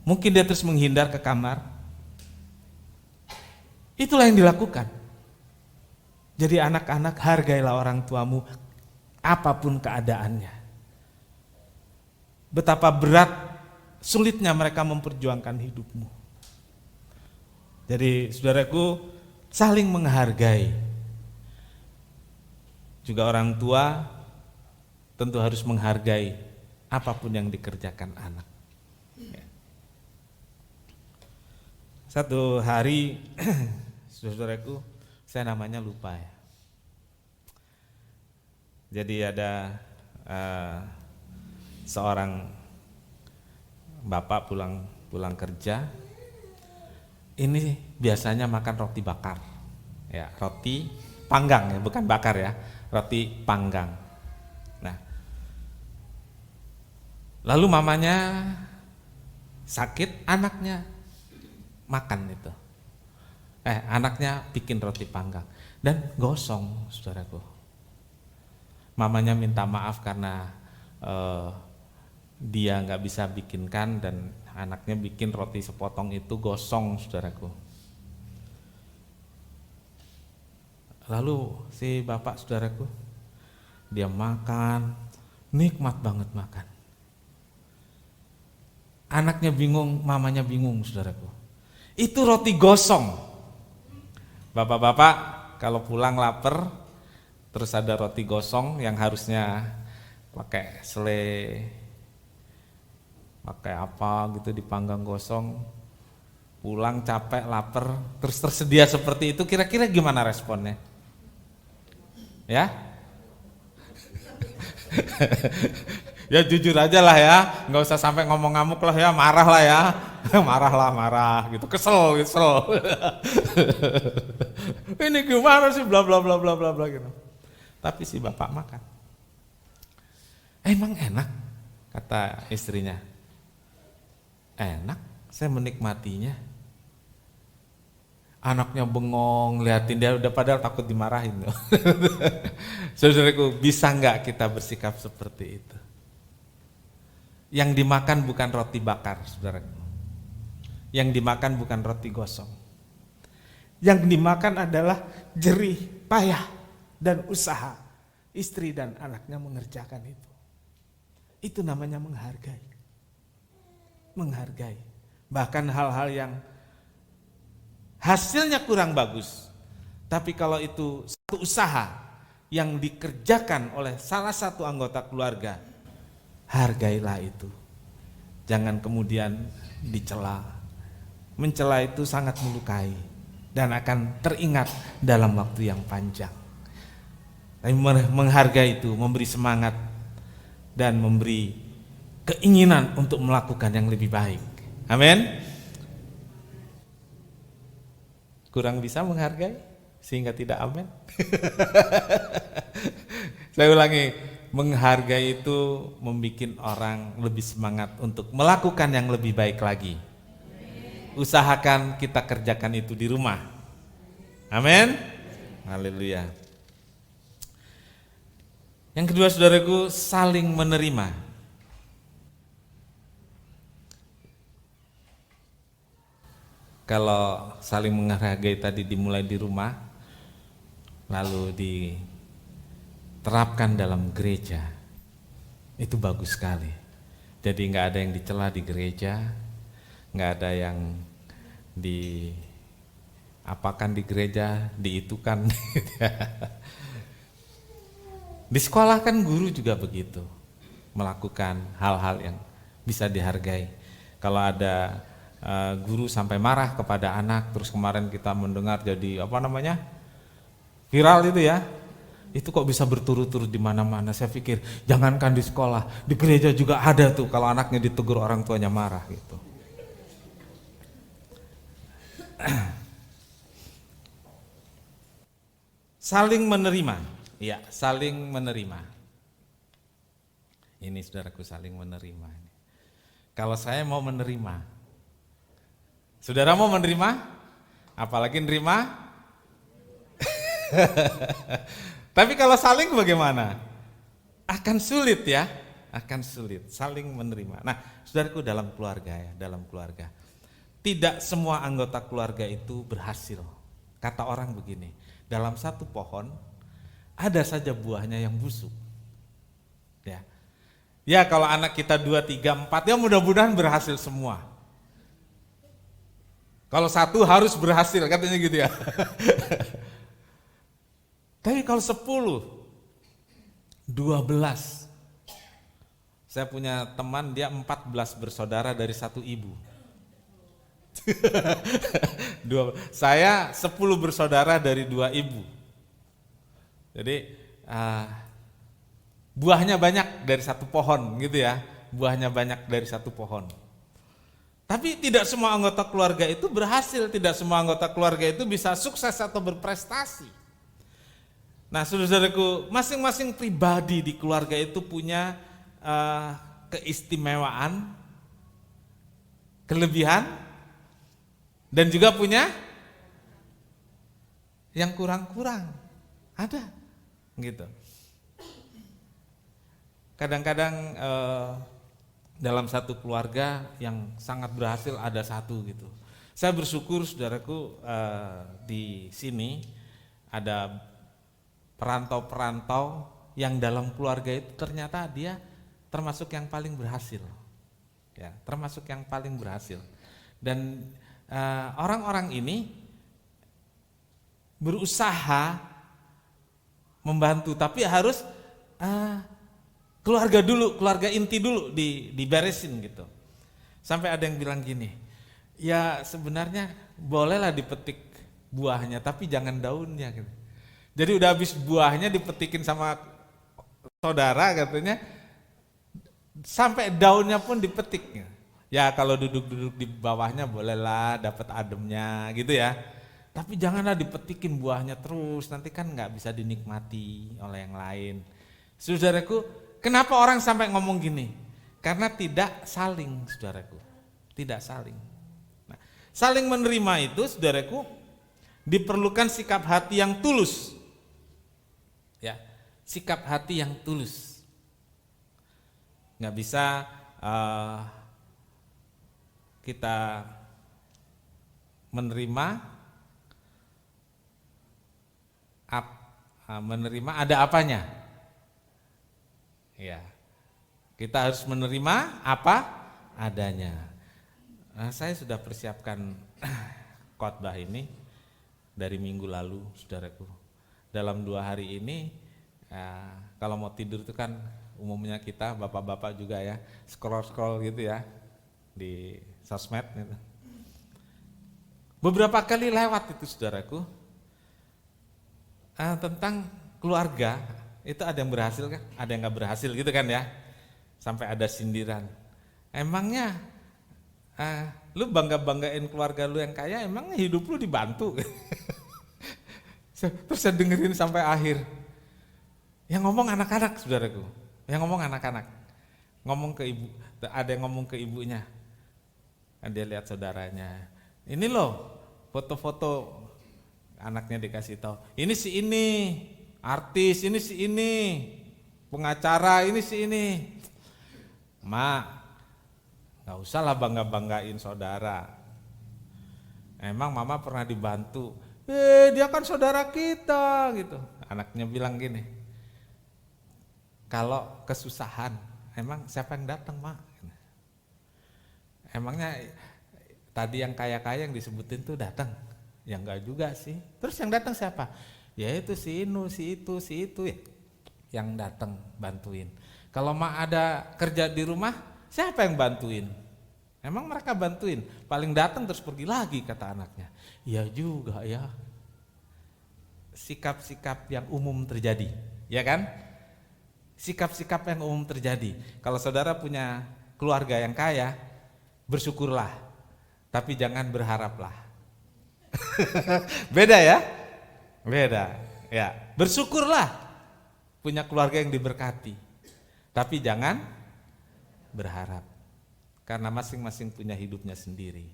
Mungkin dia terus menghindar ke kamar. Itulah yang dilakukan. Jadi anak-anak, hargailah orang tuamu apapun keadaannya. Betapa berat sulitnya mereka memperjuangkan hidupmu. Jadi saudaraku, saling menghargai. Juga orang tua tentu harus menghargai apapun yang dikerjakan anak. Satu hari, saudaraku, saya namanya lupa ya. Jadi ada seorang bapak pulang kerja. Ini biasanya makan roti bakar, ya roti panggang ya, bukan bakar ya, roti panggang. Nah, lalu mamanya sakit, anaknya makan itu. Anaknya bikin roti panggang dan gosong, saudaraku. Mamanya minta maaf karena dia nggak bisa bikinkan dan anaknya bikin roti sepotong itu gosong, saudaraku. Lalu si bapak, saudaraku, dia makan, nikmat banget makan. Anaknya bingung, mamanya bingung, saudaraku. Itu roti gosong. Bapak-bapak kalau pulang lapar, terus ada roti gosong yang harusnya pakai selai, pakai apa gitu dipanggang gosong, pulang capek, lapar, terus tersedia seperti itu, kira-kira gimana responnya? Ya? Ya jujur aja lah ya, nggak usah sampai ngomong ngamuk lah ya, marah lah ya, marah gitu, kesel. Ini gimana sih, bla bla bla bla bla bla gitu. Tapi si bapak makan. Emang enak, kata istrinya. Enak, saya menikmatinya. Anaknya bengong, liatin dia, udah padahal takut dimarahin. Saudaraku, bisa nggak kita bersikap seperti itu? Yang dimakan bukan roti bakar, saudaraku. Yang dimakan bukan roti gosong. Yang dimakan adalah jerih, payah, dan usaha istri dan anaknya mengerjakan itu. Itu namanya menghargai. Menghargai. Bahkan hal-hal yang hasilnya kurang bagus, tapi kalau itu satu usaha yang dikerjakan oleh salah satu anggota keluarga, hargailah itu. Jangan kemudian dicela. Mencela itu sangat melukai dan akan teringat dalam waktu yang panjang. Tapi menghargai itu memberi semangat dan memberi keinginan untuk melakukan yang lebih baik. Amin. Kurang bisa menghargai sehingga tidak amin. Saya ulangi, menghargai itu membuat orang lebih semangat untuk melakukan yang lebih baik lagi. Usahakan kita kerjakan itu di rumah. Amin. Haleluya. Yang kedua, saudaraku, saling menerima. Kalau saling menghargai tadi dimulai di rumah, lalu diterapkan dalam gereja, itu bagus sekali. Jadi nggak ada yang dicela di gereja, nggak ada yang diapakan di gereja, diitukan. Di sekolah kan guru juga begitu, melakukan hal-hal yang bisa dihargai. Kalau ada guru sampai marah kepada anak, terus kemarin kita mendengar jadi viral itu ya, itu kok bisa berturut-turut di mana-mana. Saya pikir jangankan di sekolah, di gereja juga ada tuh kalau anaknya ditegur orang tuanya marah gitu. Saling menerima, ya, saling menerima. Ini saudaraku, saling menerima. Kalau saya mau menerima, saudara mau menerima? Apalagi nerima? Tapi kalau saling bagaimana? Akan sulit ya, akan sulit. Saling menerima. Nah, saudaraku, dalam keluarga ya, dalam keluarga. Tidak semua anggota keluarga itu berhasil. Kata orang begini, dalam satu pohon ada saja buahnya yang busuk. Ya. Ya kalau anak kita 2, 3, 4 ya mudah-mudahan berhasil semua. Kalau 1 harus berhasil katanya gitu ya. Tapi kalau 10, 12. Saya punya teman dia 14 bersaudara dari 1 ibu. Saya 10 bersaudara dari 2 ibu. Jadi buahnya banyak dari 1 pohon gitu ya. Buahnya banyak dari 1 pohon. Tapi tidak semua anggota keluarga itu berhasil, tidak semua anggota keluarga itu bisa sukses atau berprestasi. Nah, saudaraku, masing-masing pribadi di keluarga itu punya keistimewaan, kelebihan, dan juga punya yang kurang-kurang. Ada, gitu. Kadang-kadang dalam satu keluarga yang sangat berhasil ada 1 gitu. Saya bersyukur saudaraku di sini ada perantau-perantau yang dalam keluarga itu ternyata dia termasuk yang paling berhasil. Ya, termasuk yang paling berhasil. Dan orang-orang ini berusaha membantu, tapi harus keluarga dulu, keluarga inti dulu diberesin gitu. Sampai ada yang bilang gini, ya sebenarnya bolehlah dipetik buahnya, tapi jangan daunnya gitu. Jadi udah habis buahnya dipetikin sama saudara katanya, sampai daunnya pun dipetik. Ya kalau duduk-duduk di bawahnya bolehlah dapat ademnya gitu ya. Tapi janganlah dipetikin buahnya terus, nanti kan nggak bisa dinikmati oleh yang lain. Saudaraku, kenapa orang sampai ngomong gini? Karena tidak saling, saudaraku. Tidak saling. Nah, saling menerima itu, saudaraku, diperlukan sikap hati yang tulus. Ya, sikap hati yang tulus. Nggak bisa kita menerima ada apanya. Ya, kita harus menerima apa adanya. Nah, saya sudah persiapkan khotbah ini dari minggu lalu, saudaraku. Dalam 2 hari ini, kalau mau tidur itu kan umumnya kita bapak-bapak juga ya scroll gitu ya di sosmed gitu. Beberapa kali lewat itu, saudaraku, tentang keluarga. Itu ada yang berhasil kan, ada yang nggak berhasil gitu kan ya. Sampai ada sindiran. Emangnya lu bangga-banggain keluarga lu yang kaya, emangnya hidup lu dibantu? Terus saya dengerin sampai akhir. Yang ngomong anak-anak, saudaraku. Yang ngomong anak-anak. Ngomong ke ibu, ada yang ngomong ke ibunya. Dia lihat saudaranya. Ini loh foto-foto, anaknya dikasih tahu. Ini si ini, artis, ini si ini, pengacara, ini si ini. Mak, nggak usah lah bangga-banggain saudara. Emang mama pernah dibantu? Dia kan saudara kita gitu. Anaknya bilang gini, kalau kesusahan, emang siapa yang datang, Mak? Emangnya tadi yang kaya-kaya yang disebutin tuh datang? Ya enggak juga sih. Terus yang datang siapa? Ya itu si Inu, si itu ya, yang datang bantuin. Kalau Mak ada kerja di rumah, siapa yang bantuin? Emang mereka bantuin? Paling datang terus pergi lagi, kata anaknya. Iya juga ya. Sikap-sikap yang umum terjadi, ya kan? Sikap-sikap yang umum terjadi. Kalau saudara punya keluarga yang kaya, bersyukurlah, tapi jangan berharaplah. Beda ya? Beda. Ya, bersyukurlah punya keluarga yang diberkati, tapi jangan berharap. Karena masing-masing punya hidupnya sendiri.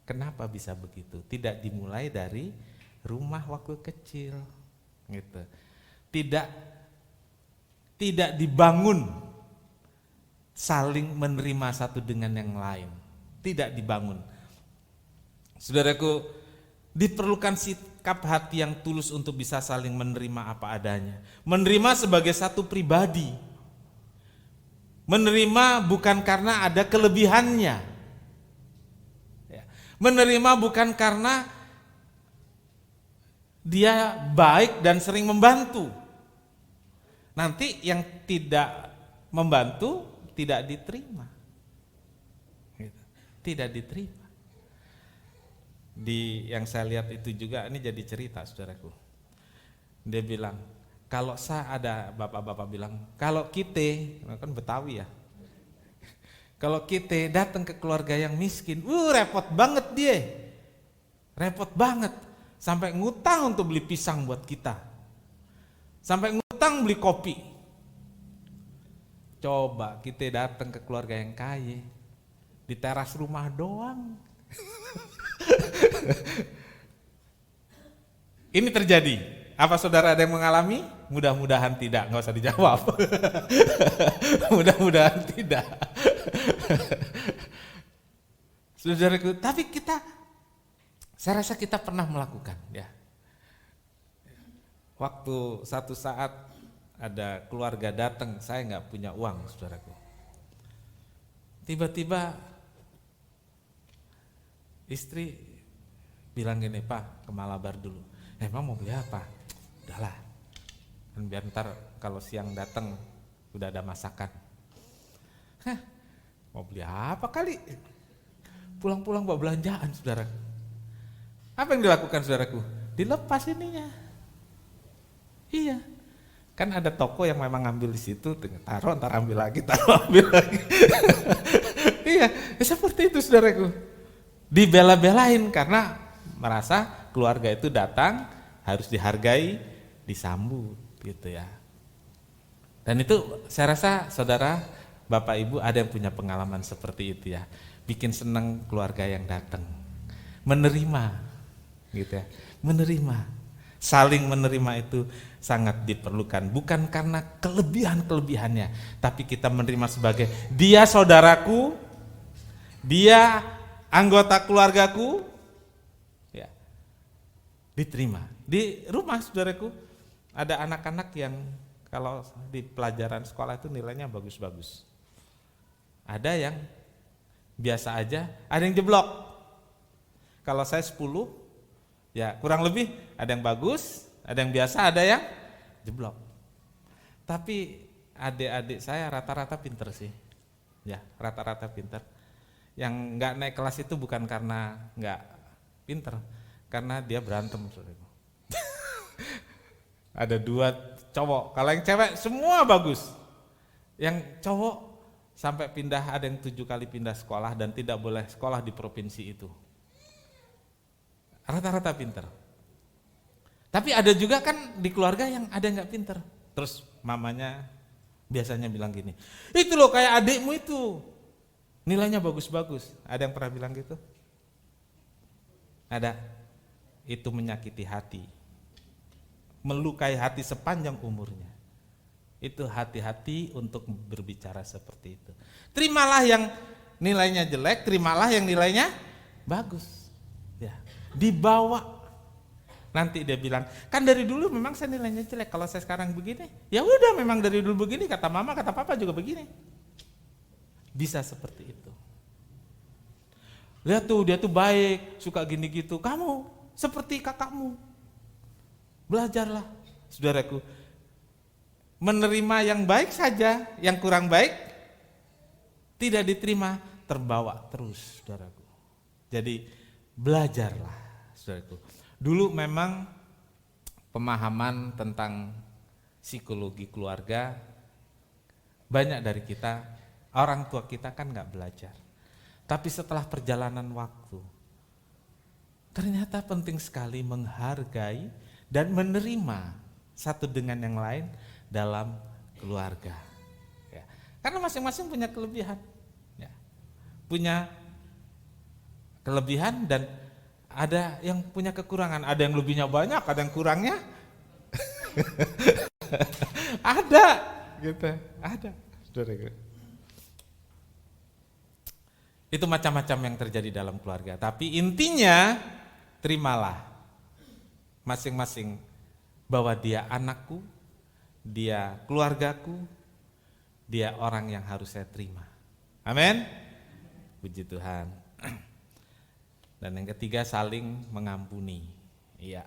Kenapa bisa begitu? Tidak dimulai dari rumah waktu kecil, gitu. Tidak dibangun saling menerima satu dengan yang lain. Tidak dibangun. Saudaraku, diperlukan sikap hati yang tulus untuk bisa saling menerima apa adanya. Menerima sebagai satu pribadi. Menerima bukan karena ada kelebihannya. Ya. Menerima bukan karena dia baik dan sering membantu. Nanti yang tidak membantu tidak diterima. Gitu. Tidak diterima. Yang saya lihat itu juga, ini jadi cerita saudaraku. Dia bilang, kalau saya ada bapak-bapak bilang, kalau kita, kan Betawi ya, kalau kita datang ke keluarga yang miskin, repot banget dia, repot banget, sampai ngutang untuk beli pisang buat kita, sampai ngutang beli kopi. Coba kita datang ke keluarga yang kaya, di teras rumah doang. Ini terjadi. Apa saudara ada yang mengalami? Mudah-mudahan tidak, nggak usah dijawab. Mudah-mudahan tidak. Saudaraku, tapi saya rasa kita pernah melakukan ya. Waktu satu saat ada keluarga datang, saya nggak punya uang, saudaraku. Tiba-tiba istri bilang gini, Pak, ke Malabar dulu. Emang mau beli apa? Udahlah, kan biar ntar kalau siang datang udah ada masakan. Mau beli apa kali? Pulang-pulang bawa belanjaan, saudaraku. Apa yang dilakukan saudaraku? Dilepas ininya. Iya, kan ada toko yang memang ngambil di situ, taruh, ntar ambil lagi, taruh, ambil lagi. Iya, seperti itu saudaraku. Dibela-belain karena merasa keluarga itu datang harus dihargai, disambut gitu ya. Dan itu saya rasa saudara, Bapak Ibu ada yang punya pengalaman seperti itu ya. Bikin senang keluarga yang datang. Menerima gitu ya. Menerima. Saling menerima itu sangat diperlukan. Bukan karena kelebihan-kelebihannya, tapi kita menerima sebagai dia saudaraku, dia anggota keluargaku, ya, diterima. Di rumah saudaraku ada anak-anak yang kalau di pelajaran sekolah itu nilainya bagus-bagus. Ada yang biasa aja, ada yang jeblok. Kalau saya 10, ya kurang lebih ada yang bagus, ada yang biasa, ada yang jeblok. Tapi adik-adik saya rata-rata pinter sih, ya rata-rata pinter. Yang nggak naik kelas itu bukan karena nggak pinter, karena dia berantem. Ada 2 cowok, kalau yang cewek semua bagus. Yang cowok sampai pindah, ada yang 7 kali pindah sekolah dan tidak boleh sekolah di provinsi itu. Rata-rata pinter. Tapi ada juga kan di keluarga yang ada yang nggak pinter. Terus mamanya biasanya bilang gini, itu loh kayak adikmu itu, nilainya bagus-bagus. Ada yang pernah bilang gitu? Ada. Itu menyakiti hati, melukai hati sepanjang umurnya. Itu hati-hati untuk berbicara seperti itu. Terimalah yang nilainya jelek, terimalah yang nilainya bagus. Ya, dibawa. Nanti dia bilang, kan dari dulu memang saya nilainya jelek, kalau saya sekarang begini, ya udah memang dari dulu begini, kata mama, kata papa juga begini. Bisa seperti itu. Lihat tuh, dia tuh baik, suka gini gitu. Kamu seperti kakakmu. Belajarlah, saudaraku. Menerima yang baik saja, yang kurang baik tidak diterima, terbawa terus, saudaraku. Jadi belajarlah, saudaraku. Dulu memang pemahaman tentang psikologi keluarga, banyak dari kita, orang tua kita kan gak belajar. Tapi setelah perjalanan waktu, ternyata penting sekali menghargai dan menerima satu dengan yang lain dalam keluarga. Ya. Karena masing-masing punya kelebihan. Ya. Punya kelebihan dan ada yang punya kekurangan. Ada yang lebihnya banyak, ada yang kurangnya. Ada, gitu. Ada. Itu macam-macam yang terjadi dalam keluarga. Tapi intinya terimalah masing-masing bahwa dia anakku, dia keluargaku, dia orang yang harus saya terima. Amin. Puji Tuhan. Dan yang ketiga, saling mengampuni. Iya.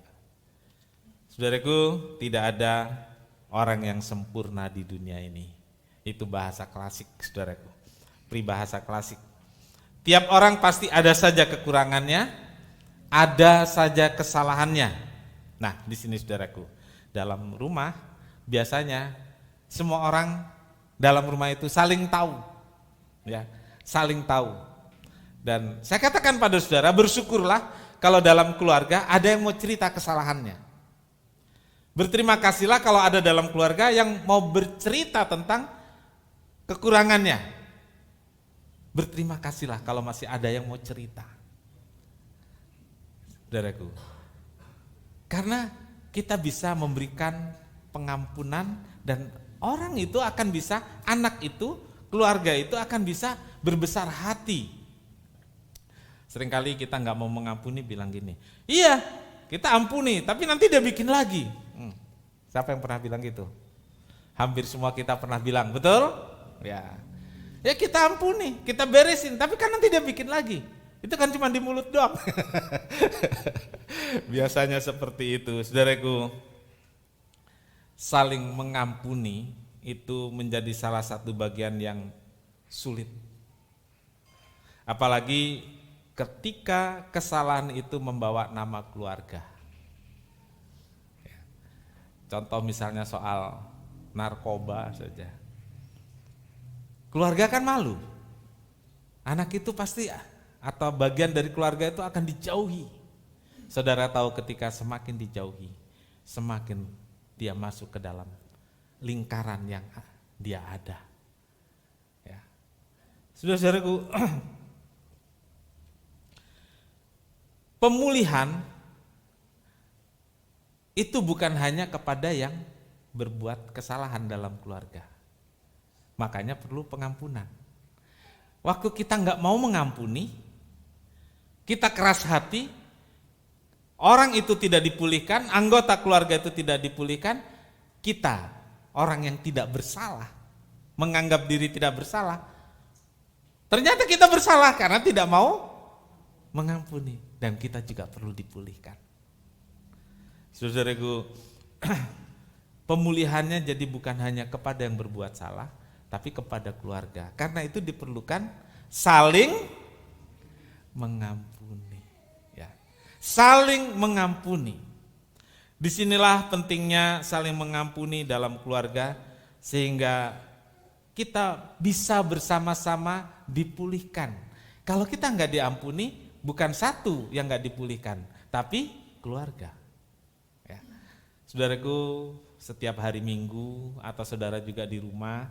Saudaraku, tidak ada orang yang sempurna di dunia ini. Itu bahasa klasik, saudaraku. Peribahasa klasik. Tiap orang pasti ada saja kekurangannya, ada saja kesalahannya. Nah, di sini saudaraku, dalam rumah biasanya semua orang dalam rumah itu saling tahu. Ya, saling tahu. Dan saya katakan pada saudara, bersyukurlah kalau dalam keluarga ada yang mau cerita kesalahannya. Berterima kasihlah kalau ada dalam keluarga yang mau bercerita tentang kekurangannya. Berterima kasihlah kalau masih ada yang mau cerita. Saudaraku, karena kita bisa memberikan pengampunan dan orang itu akan bisa, anak itu, keluarga itu akan bisa berbesar hati. Seringkali kita nggak mau mengampuni, bilang gini, iya kita ampuni tapi nanti dia bikin lagi. Siapa yang pernah bilang gitu? Hampir semua kita pernah bilang, betul? Ya kita ampuni, kita beresin, tapi kan nanti dia bikin lagi. Itu kan cuma di mulut doang. Biasanya seperti itu, saudaraku. Saling mengampuni itu menjadi salah satu bagian yang sulit. Apalagi ketika kesalahan itu membawa nama keluarga. Contoh misalnya soal narkoba saja. Keluarga kan malu. Anak itu pasti atau bagian dari keluarga itu akan dijauhi. Saudara tahu ketika semakin dijauhi, semakin dia masuk ke dalam lingkaran yang dia ada. Ya. Saudara-saudaraku, pemulihan itu bukan hanya kepada yang berbuat kesalahan dalam keluarga. Makanya perlu pengampunan. Waktu kita nggak mau mengampuni, kita keras hati, orang itu tidak dipulihkan, anggota keluarga itu tidak dipulihkan, kita orang yang tidak bersalah, menganggap diri tidak bersalah, ternyata kita bersalah karena tidak mau mengampuni, dan kita juga perlu dipulihkan. Saudaraku, pemulihannya jadi bukan hanya kepada yang berbuat salah, tapi kepada keluarga. Karena itu diperlukan saling mengampuni. Ya. Saling mengampuni. Disinilah pentingnya saling mengampuni dalam keluarga, sehingga kita bisa bersama-sama dipulihkan. Kalau kita nggak diampuni, bukan satu yang nggak dipulihkan, tapi keluarga. Ya. Saudaraku, setiap hari Minggu atau saudara juga di rumah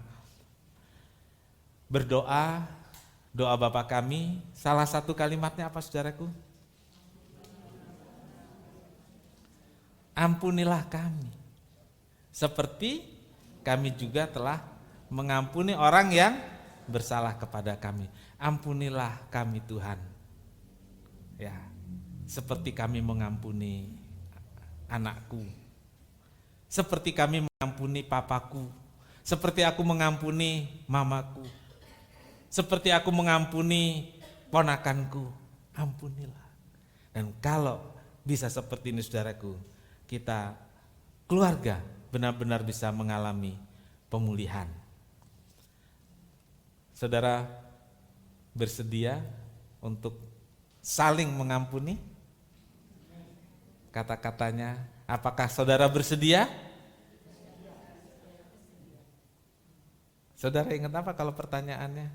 berdoa, doa Bapa kami, salah satu kalimatnya apa saudaraku? Ampunilah kami, seperti kami juga telah mengampuni orang yang bersalah kepada kami. Ampunilah kami Tuhan, ya, seperti kami mengampuni anakku, seperti kami mengampuni papaku, seperti aku mengampuni mamaku, seperti aku mengampuni ponakanku. Ampunilah. Dan kalau bisa seperti ini saudaraku, kita keluarga benar-benar bisa mengalami pemulihan. Saudara bersedia untuk saling mengampuni? Kata-katanya, apakah saudara bersedia? Saudara ingat apa kalau pertanyaannya?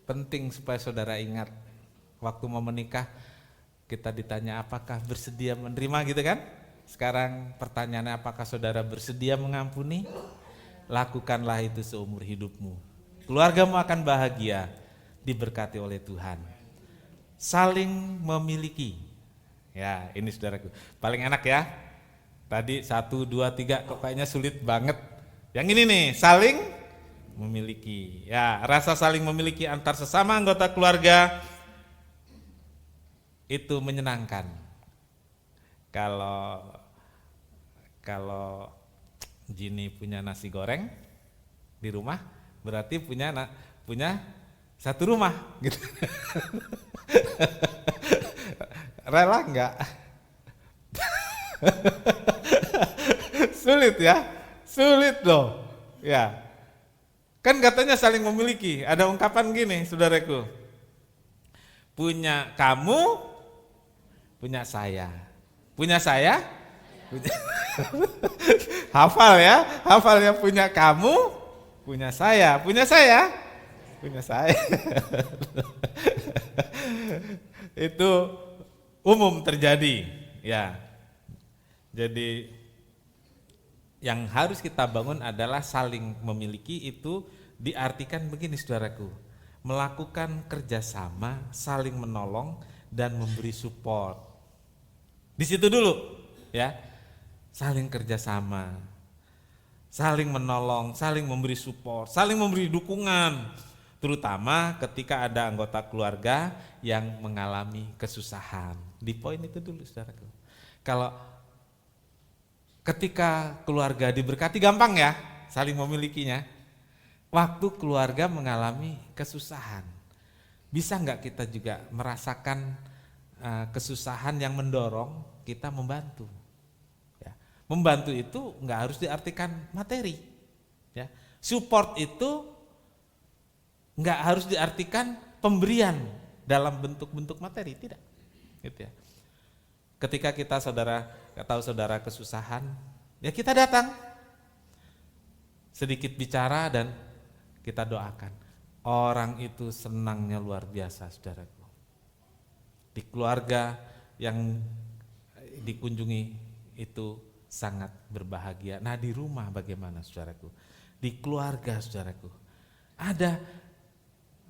Penting supaya saudara ingat. Waktu mau menikah kita ditanya apakah bersedia menerima, gitu kan? Sekarang pertanyaannya, apakah saudara bersedia mengampuni? Lakukanlah itu seumur hidupmu. Keluargamu akan bahagia, diberkati oleh Tuhan. Saling memiliki. Ya, ini saudaraku. Paling enak ya. Tadi 1, 2, 3 kok kayaknya sulit banget. Yang ini nih, saling memiliki. Ya, rasa saling memiliki antar sesama anggota keluarga itu menyenangkan. Kalau Jini punya nasi goreng di rumah, berarti punya satu rumah gitu. Rela enggak? Sulit ya, sulit loh. Ya, kan katanya saling memiliki. Ada ungkapan gini, saudaraku. Punya kamu, punya saya. Punya saya, punya hafal ya, hafalnya punya kamu, punya saya, punya saya, punya saya. Itu umum terjadi, ya. Jadi yang harus kita bangun adalah saling memiliki. Itu diartikan begini, saudaraku, melakukan kerjasama, saling menolong dan memberi support. Di situ dulu, ya. Saling kerjasama, saling menolong, saling memberi support, saling memberi dukungan, terutama ketika ada anggota keluarga yang mengalami kesusahan. Di poin itu dulu, saudaraku. Kalau ketika keluarga diberkati gampang ya, saling memilikinya. Waktu keluarga mengalami kesusahan, bisa nggak kita juga merasakan kesusahan yang mendorong kita membantu? Membantu itu nggak harus diartikan materi, ya. Support itu nggak harus diartikan pemberian dalam bentuk-bentuk materi, tidak, gitu ya. Ketika kita saudara kesusahan, ya kita datang, sedikit bicara dan kita doakan. Orang itu senangnya luar biasa, saudaraku. Di keluarga yang dikunjungi itu sangat berbahagia. Nah, di rumah bagaimana, saudaraku? Di keluarga, saudaraku, ada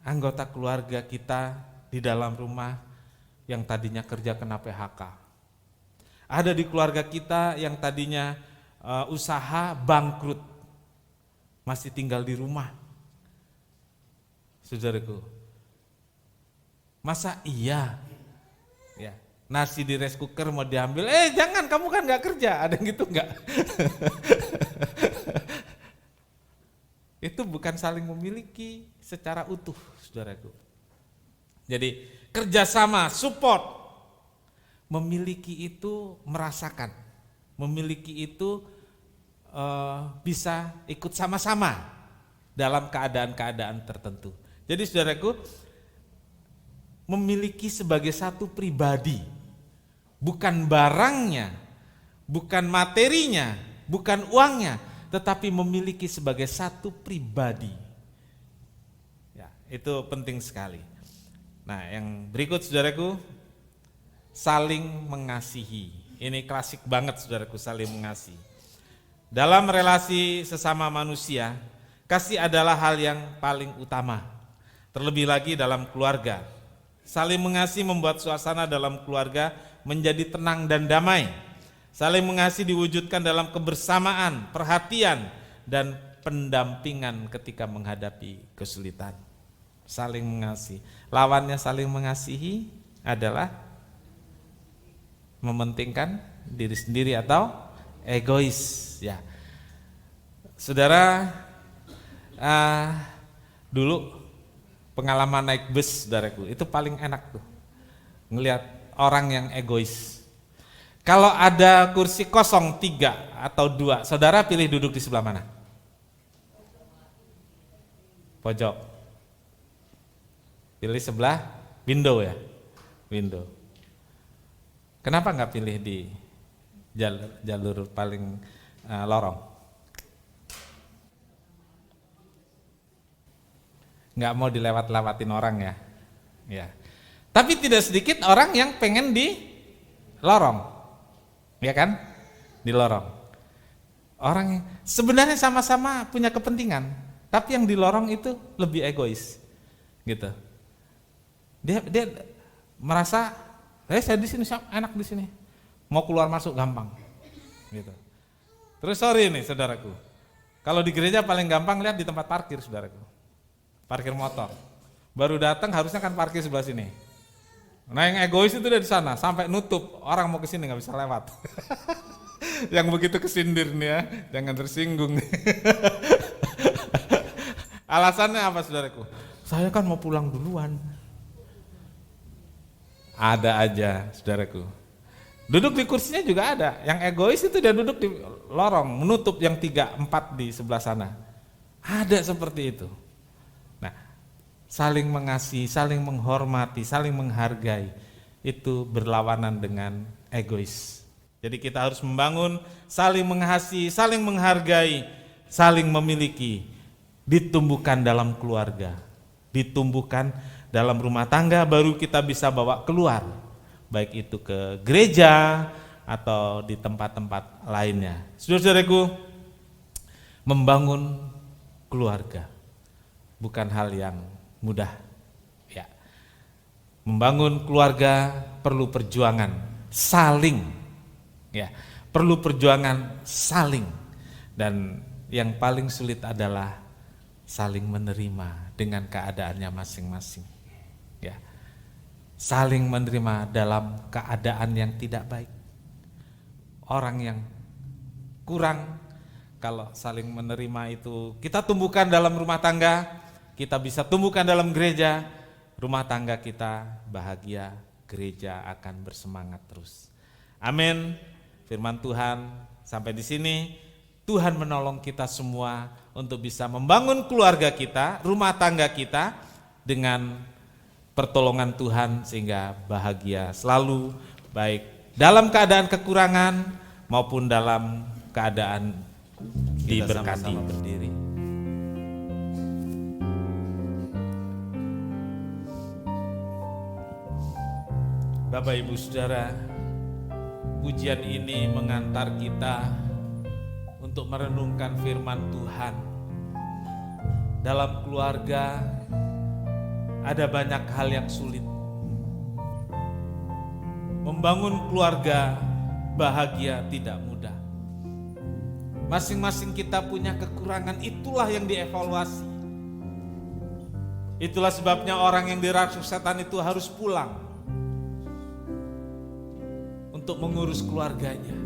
anggota keluarga kita di dalam rumah yang tadinya kerja kena PHK. Ada di keluarga kita yang tadinya usaha bangkrut, masih tinggal di rumah. Saudaraku, masa iya ya, nasi di rice cooker mau diambil, jangan, kamu kan gak kerja, ada yang gitu enggak? Itu bukan saling memiliki secara utuh, saudaraku. Jadi kerjasama, support, memiliki itu merasakan, memiliki itu bisa ikut sama-sama dalam keadaan-keadaan tertentu. Jadi saudaraku, memiliki sebagai satu pribadi, bukan barangnya, bukan materinya, bukan uangnya, tetapi memiliki sebagai satu pribadi. Ya, itu penting sekali. Nah, yang berikut, saudaraku, saling mengasihi. Ini klasik banget, saudaraku, saling mengasihi. Dalam relasi sesama manusia, kasih adalah hal yang paling utama. Terlebih lagi dalam keluarga. Saling mengasihi membuat suasana dalam keluarga menjadi tenang dan damai. Saling mengasihi diwujudkan dalam kebersamaan, perhatian, dan pendampingan ketika menghadapi kesulitan. Saling mengasihi. Lawannya saling mengasihi adalah mementingkan diri sendiri atau egois. Ya, saudara, dulu pengalaman naik bus, saudaraku, itu paling enak tuh, ngelihat orang yang egois. Kalau ada kursi kosong 3 atau 2, saudara pilih duduk di sebelah mana? Pojok. Pilih sebelah window ya, window. Kenapa nggak pilih di jalur paling lorong? Nggak mau dilewat-lewatin orang ya. Ya. Tapi tidak sedikit orang yang pengen di lorong, ya kan? Di lorong. Orang yang sebenarnya sama-sama punya kepentingan, tapi yang di lorong itu lebih egois, gitu. Dia merasa, saya di sini enak di sini, mau keluar masuk gampang, gitu. Terus sorry nih, saudaraku, kalau di gereja paling gampang lihat di tempat parkir, saudaraku. Parkir motor, baru datang harusnya kan parkir sebelah sini. Nah, yang egois itu udah di sana, sampai nutup, orang mau ke sini nggak bisa lewat. Yang begitu kesindir nih ya, jangan tersinggung. Alasannya apa saudaraku? Saya kan mau pulang duluan. Ada aja saudaraku. Duduk di kursinya juga ada. Yang egois itu dia duduk di lorong, menutup yang 3-4 di sebelah sana. Ada seperti itu. Nah, saling mengasihi, saling menghormati, saling menghargai, itu berlawanan dengan egois. Jadi kita harus membangun saling mengasihi, saling menghargai, saling memiliki, ditumbuhkan dalam keluarga, ditumbuhkan dalam rumah tangga, baru kita bisa bawa keluar, baik itu ke gereja atau di tempat-tempat lainnya. Saudara-saudaraku, membangun keluarga bukan hal yang mudah. Ya. Membangun keluarga perlu perjuangan saling, ya, perlu perjuangan saling, dan yang paling sulit adalah saling menerima dengan keadaannya masing-masing. Ya. Saling menerima dalam keadaan yang tidak baik. Orang yang kurang, kalau saling menerima itu kita tumbuhkan dalam rumah tangga, kita bisa tumbuhkan dalam gereja, rumah tangga kita bahagia, gereja akan bersemangat terus. Amin. Firman Tuhan sampai di sini. Tuhan menolong kita semua untuk bisa membangun keluarga kita, rumah tangga kita dengan pertolongan Tuhan sehingga bahagia selalu, baik dalam keadaan kekurangan maupun dalam keadaan diberkati. Sama-sama berdiri. Bapak Ibu Saudara, pujian ini mengantar kita untuk merenungkan firman Tuhan. Dalam keluarga ada banyak hal yang sulit. Membangun keluarga bahagia tidak mudah. Masing-masing kita punya kekurangan, itulah yang dievaluasi. Itulah sebabnya orang yang dirasuki setan itu harus pulang untuk mengurus keluarganya.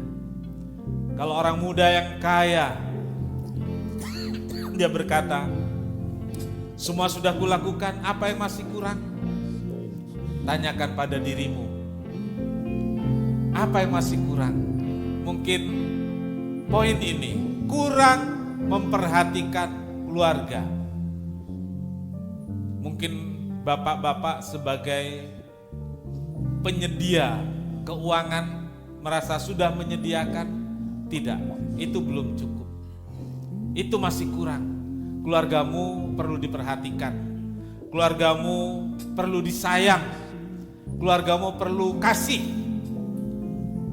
Kalau orang muda yang kaya, dia berkata, semua sudah kulakukan, apa yang masih kurang? Tanyakan pada dirimu, apa yang masih kurang? Mungkin poin ini, kurang memperhatikan keluarga. Mungkin bapak-bapak sebagai penyedia keuangan merasa sudah menyediakan, tidak, itu belum cukup. Itu masih kurang. Keluargamu perlu diperhatikan. Keluargamu perlu disayang. Keluargamu perlu kasih.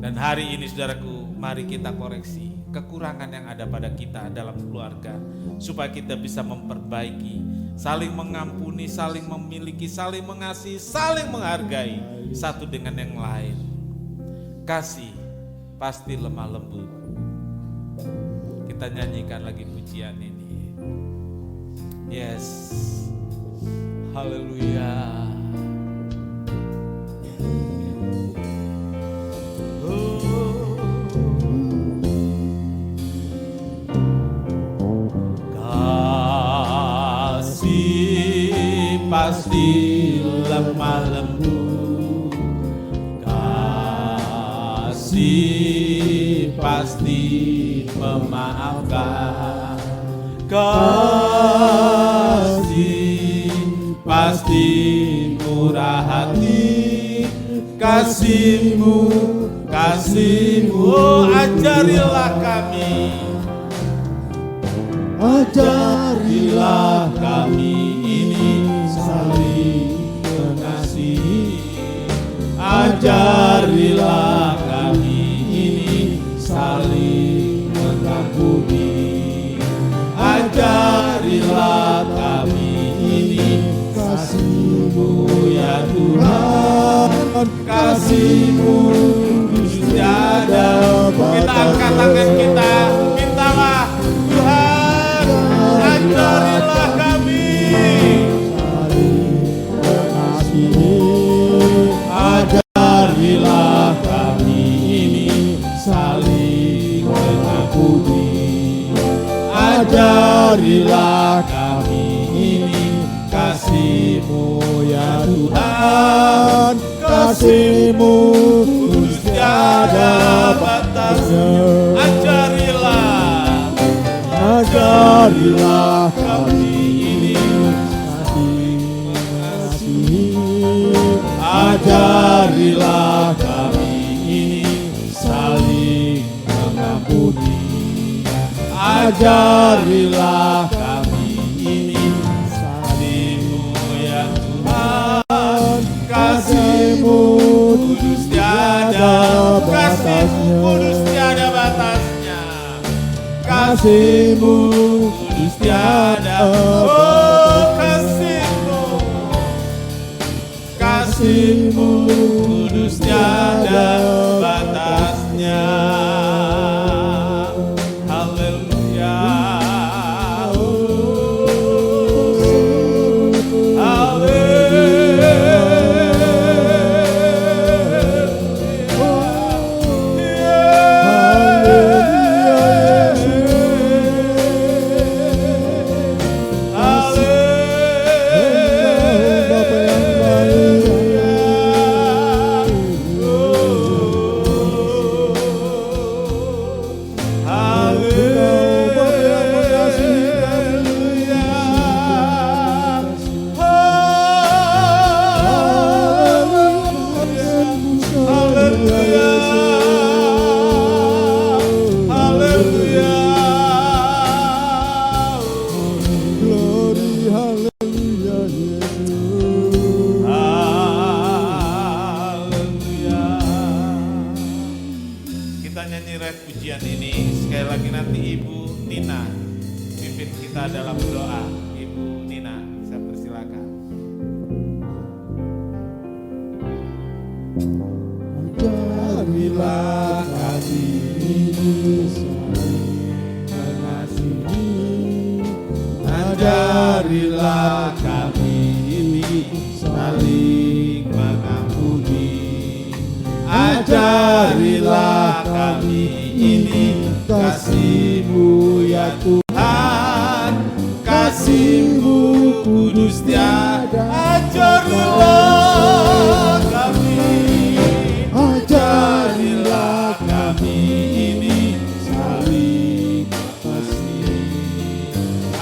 Dan hari ini saudaraku, mari kita koreksi kekurangan yang ada pada kita dalam keluarga, supaya kita bisa memperbaiki, saling mengampuni, saling memiliki, saling mengasihi, saling menghargai satu dengan yang lain. Kasih pasti lemah lembut. Kita nyanyikan lagi pujian ini. Yes, haleluya. Kasih pasti lemah lembut. Kasih pasti memaafkan. Kasih pasti murah hati. Kasih-Mu, oh ajarilah kami. Ajarilah kami ini saling mengasihi. Ajarilah kami ini saling mengampuni. Ajarilah kami ini kasih-Mu ya Tuhan. Kasih-Mu tiada. Kita angkat tangan kita, mintalah Tuhan, ajarilah kami. Ajarilah kami ini saling kasih-Mu ya Tuhan, kasih-Mu kudus tiada batasnya. Ajarilah kami ini mengasihi, ajarilah kami ini saling mengampuni, ajarilah kami ini saling-Mu ya Tuhan, kasih-Mu kudus tiada batasnya, kudus tiada batasnya, kasih-Mu kudus tiada, oh kasih-Mu, kasih-Mu kudus tiada batasnya. Haleluya, kita nyanyi red pujian ini sekali lagi, nanti Ibu Nina pimpin kita dalam doa. Ibu Nina, saya persilakan. Ajarilah kasih ini saling mengasihi, ajarilah kami ini saling mengampuni, ajarilah kami ini kasih-Mu ya Tuhan, kasih-Mu kudus tiada. Ajarilah kami, ajarilah kami ini saling kasih,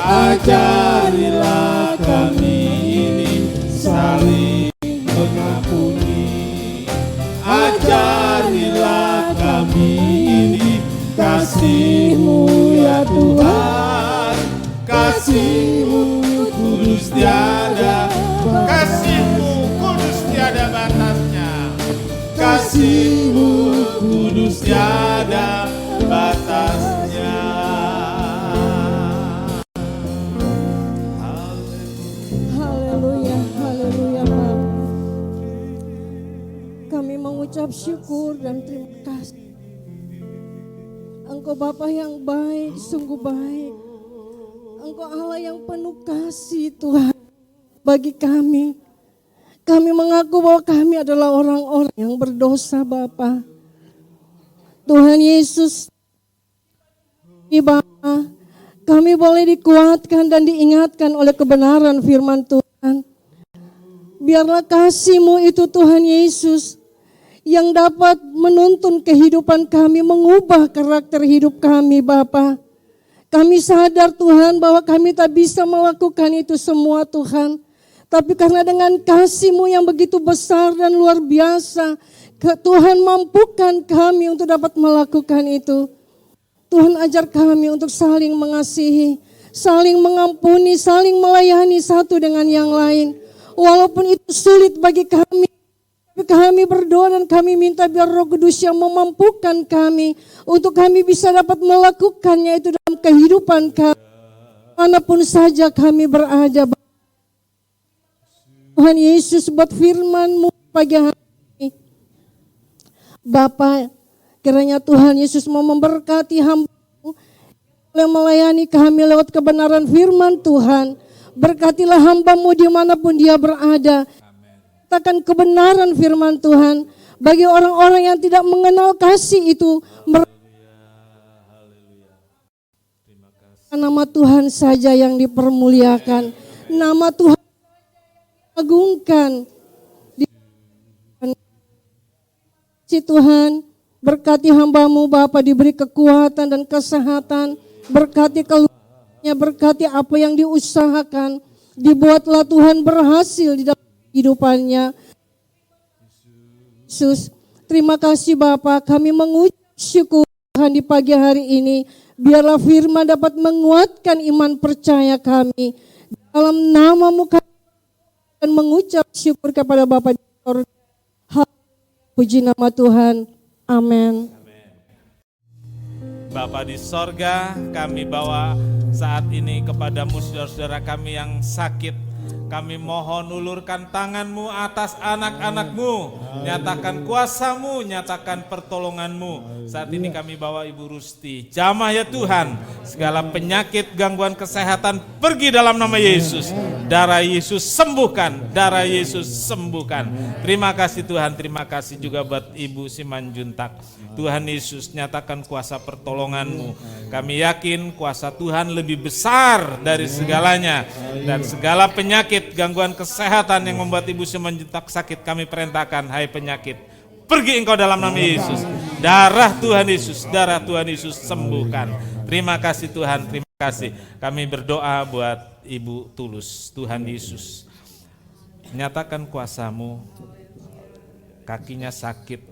ajarilah kami ini saling mengampuni, ajarilah kami ini kasih-Mu ya Tuhan, kasih-Mu kudus tiada, kasih-Mu kudus tiada batasnya, kasih-Mu kudus tiada batasnya. Haleluya, haleluya Bapa. Kami mengucap syukur dan terima kasih. Engkau Bapa yang baik, sungguh baik. Engkau Allah yang penuh kasih Tuhan bagi kami. Kami mengaku bahwa kami adalah orang-orang yang berdosa Bapa. Tuhan Yesus, Bapa, kami boleh dikuatkan dan diingatkan oleh kebenaran firman Tuhan. Biarlah kasih-Mu itu Tuhan Yesus yang dapat menuntun kehidupan kami, mengubah karakter hidup kami Bapa. Kami sadar Tuhan bahwa kami tak bisa melakukan itu semua Tuhan. Tapi karena dengan kasih-Mu yang begitu besar dan luar biasa, Tuhan mampukan kami untuk dapat melakukan itu. Tuhan ajar kami untuk saling mengasihi, saling mengampuni, saling melayani satu dengan yang lain. Walaupun itu sulit bagi kami, kami berdoa dan kami minta biar Roh Kudus yang memampukan kami untuk kami bisa dapat melakukannya itu dalam kehidupan kami. Manapun saja kami berada. Tuhan Yesus buat firman-Mu pagi hari ini. Bapa, kiranya Tuhan Yesus mau memberkati hamba-Mu yang melayani kami lewat kebenaran firman Tuhan. Berkatilah hamba-Mu dimanapun dia berada. Katakan kebenaran firman Tuhan bagi orang-orang yang tidak mengenal kasih itu. Nama Tuhan saja yang dipermuliakan. Nama Tuhan agungkan. Si Tuhan, berkati hamba-Mu Bapa, diberi kekuatan dan kesehatan, berkati keluarganya, berkati apa yang diusahakan, dibuatlah Tuhan berhasil di dalam kehidupannya. Yesus, terima kasih Bapa, kami mengucap syukur Tuhan di pagi hari ini. Biarlah firman dapat menguatkan iman percaya kami. Dalam nama-Mu kami dan mengucap syukur kepada Bapa di surga. Puji nama Tuhan. Amin. Bapa di sorga, kami bawa saat ini kepadamu saudara-saudara kami yang sakit. Kami mohon ulurkan tangan-Mu atas anak-anak-Mu. Nyatakan kuasa-Mu, nyatakan pertolongan-Mu. Saat ini kami bawa Ibu Rusti. Jamah ya Tuhan, segala penyakit, gangguan kesehatan pergi dalam nama Yesus. Darah Yesus sembuhkan, darah Yesus sembuhkan. Terima kasih Tuhan, terima kasih juga buat Ibu Simanjuntak. Tuhan Yesus, nyatakan kuasa pertolongan-Mu. Kami yakin kuasa Tuhan lebih besar dari segalanya. Dan segala penyakit, gangguan kesehatan yang membuat Ibu Simanjuntak sakit, kami perintahkan, hai penyakit, pergi engkau dalam nama Yesus. Darah Tuhan Yesus, darah Tuhan Yesus sembuhkan. Terima kasih Tuhan, terima kasih. Kami berdoa buat Ibu Tulus. Tuhan Yesus, nyatakan kuasa-Mu, kakinya sakit,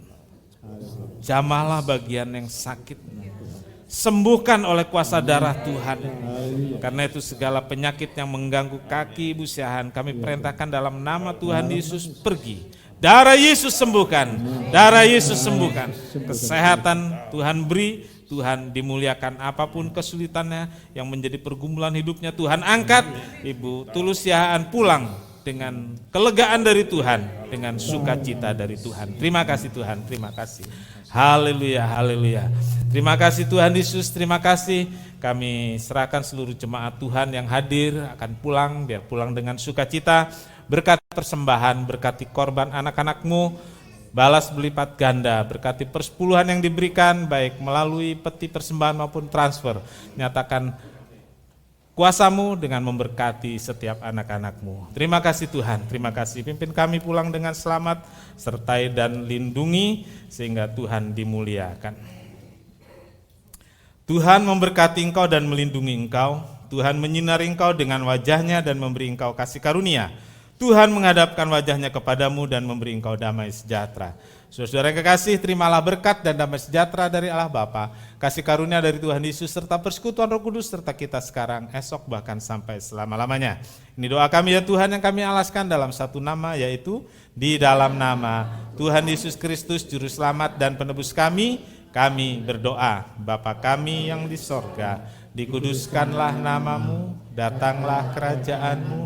jamahlah bagian yang sakit, sembuhkan oleh kuasa darah Tuhan. Karena itu segala penyakit yang mengganggu kaki Ibu Siahan, kami perintahkan dalam nama Tuhan Yesus, pergi. Darah Yesus sembuhkan, darah Yesus sembuhkan. Kesehatan Tuhan beri, Tuhan dimuliakan. Apapun kesulitannya yang menjadi pergumulan hidupnya, Tuhan angkat. Ibu Tulus Siahaan pulang dengan kelegaan dari Tuhan, dengan sukacita dari Tuhan. Terima kasih Tuhan, terima kasih. Haleluya, haleluya. Terima kasih Tuhan Yesus, terima kasih. Kami serahkan seluruh jemaat Tuhan yang hadir akan pulang, biar pulang dengan sukacita. Berkati persembahan, berkati korban anak-anak-Mu, balas berlipat ganda, berkati persepuluhan yang diberikan, baik melalui peti persembahan maupun transfer. Nyatakan kuasa-Mu dengan memberkati setiap anak-anak-Mu. Terima kasih Tuhan, terima kasih. Pimpin kami pulang dengan selamat, sertai dan lindungi, sehingga Tuhan dimuliakan. Tuhan memberkati engkau dan melindungi engkau. Tuhan menyinari engkau dengan wajahnya dan memberi engkau kasih karunia. Tuhan menghadapkan wajahnya kepadamu dan memberi engkau damai sejahtera. Saudara yang kekasih, terimalah berkat dan damai sejahtera dari Allah Bapa, kasih karunia dari Tuhan Yesus, serta persekutuan Roh Kudus serta kita sekarang, esok, bahkan sampai selama-lamanya. Ini doa kami ya Tuhan yang kami alaskan dalam satu nama, yaitu di dalam nama Tuhan Yesus Kristus, Juru Selamat dan Penebus kami berdoa. Bapa kami yang di sorga, dikuduskanlah namamu, datanglah kerajaan-Mu,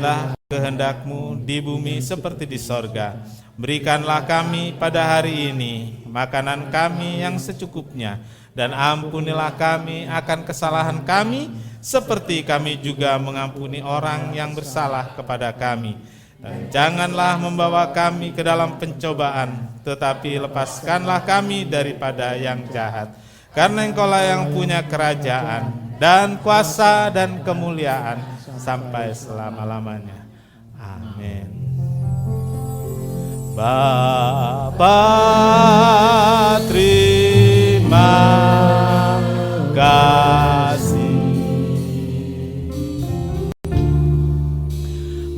lah kehendak-Mu di bumi seperti di sorga. Berikanlah kami pada hari ini makanan kami yang secukupnya, dan ampunilah kami akan kesalahan kami, seperti kami juga mengampuni orang yang bersalah kepada kami. Dan janganlah membawa kami ke dalam pencobaan, tetapi lepaskanlah kami daripada yang jahat. Karena Engkaulah yang punya kerajaan dan kuasa dan kemuliaan sampai selama-lamanya. Amin. Bapa, terima kasih.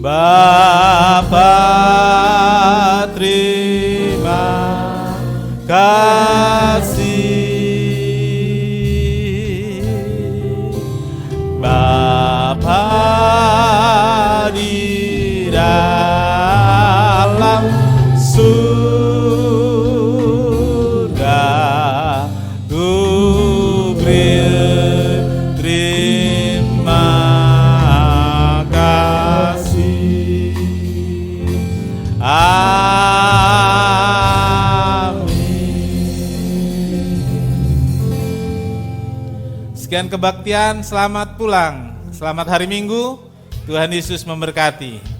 Bapa, terima kasih. Bapa di dalam surga, ku beri terima kasih. Amin. Sekian kebaktian, selamat pulang. Selamat hari Minggu, Tuhan Yesus memberkati.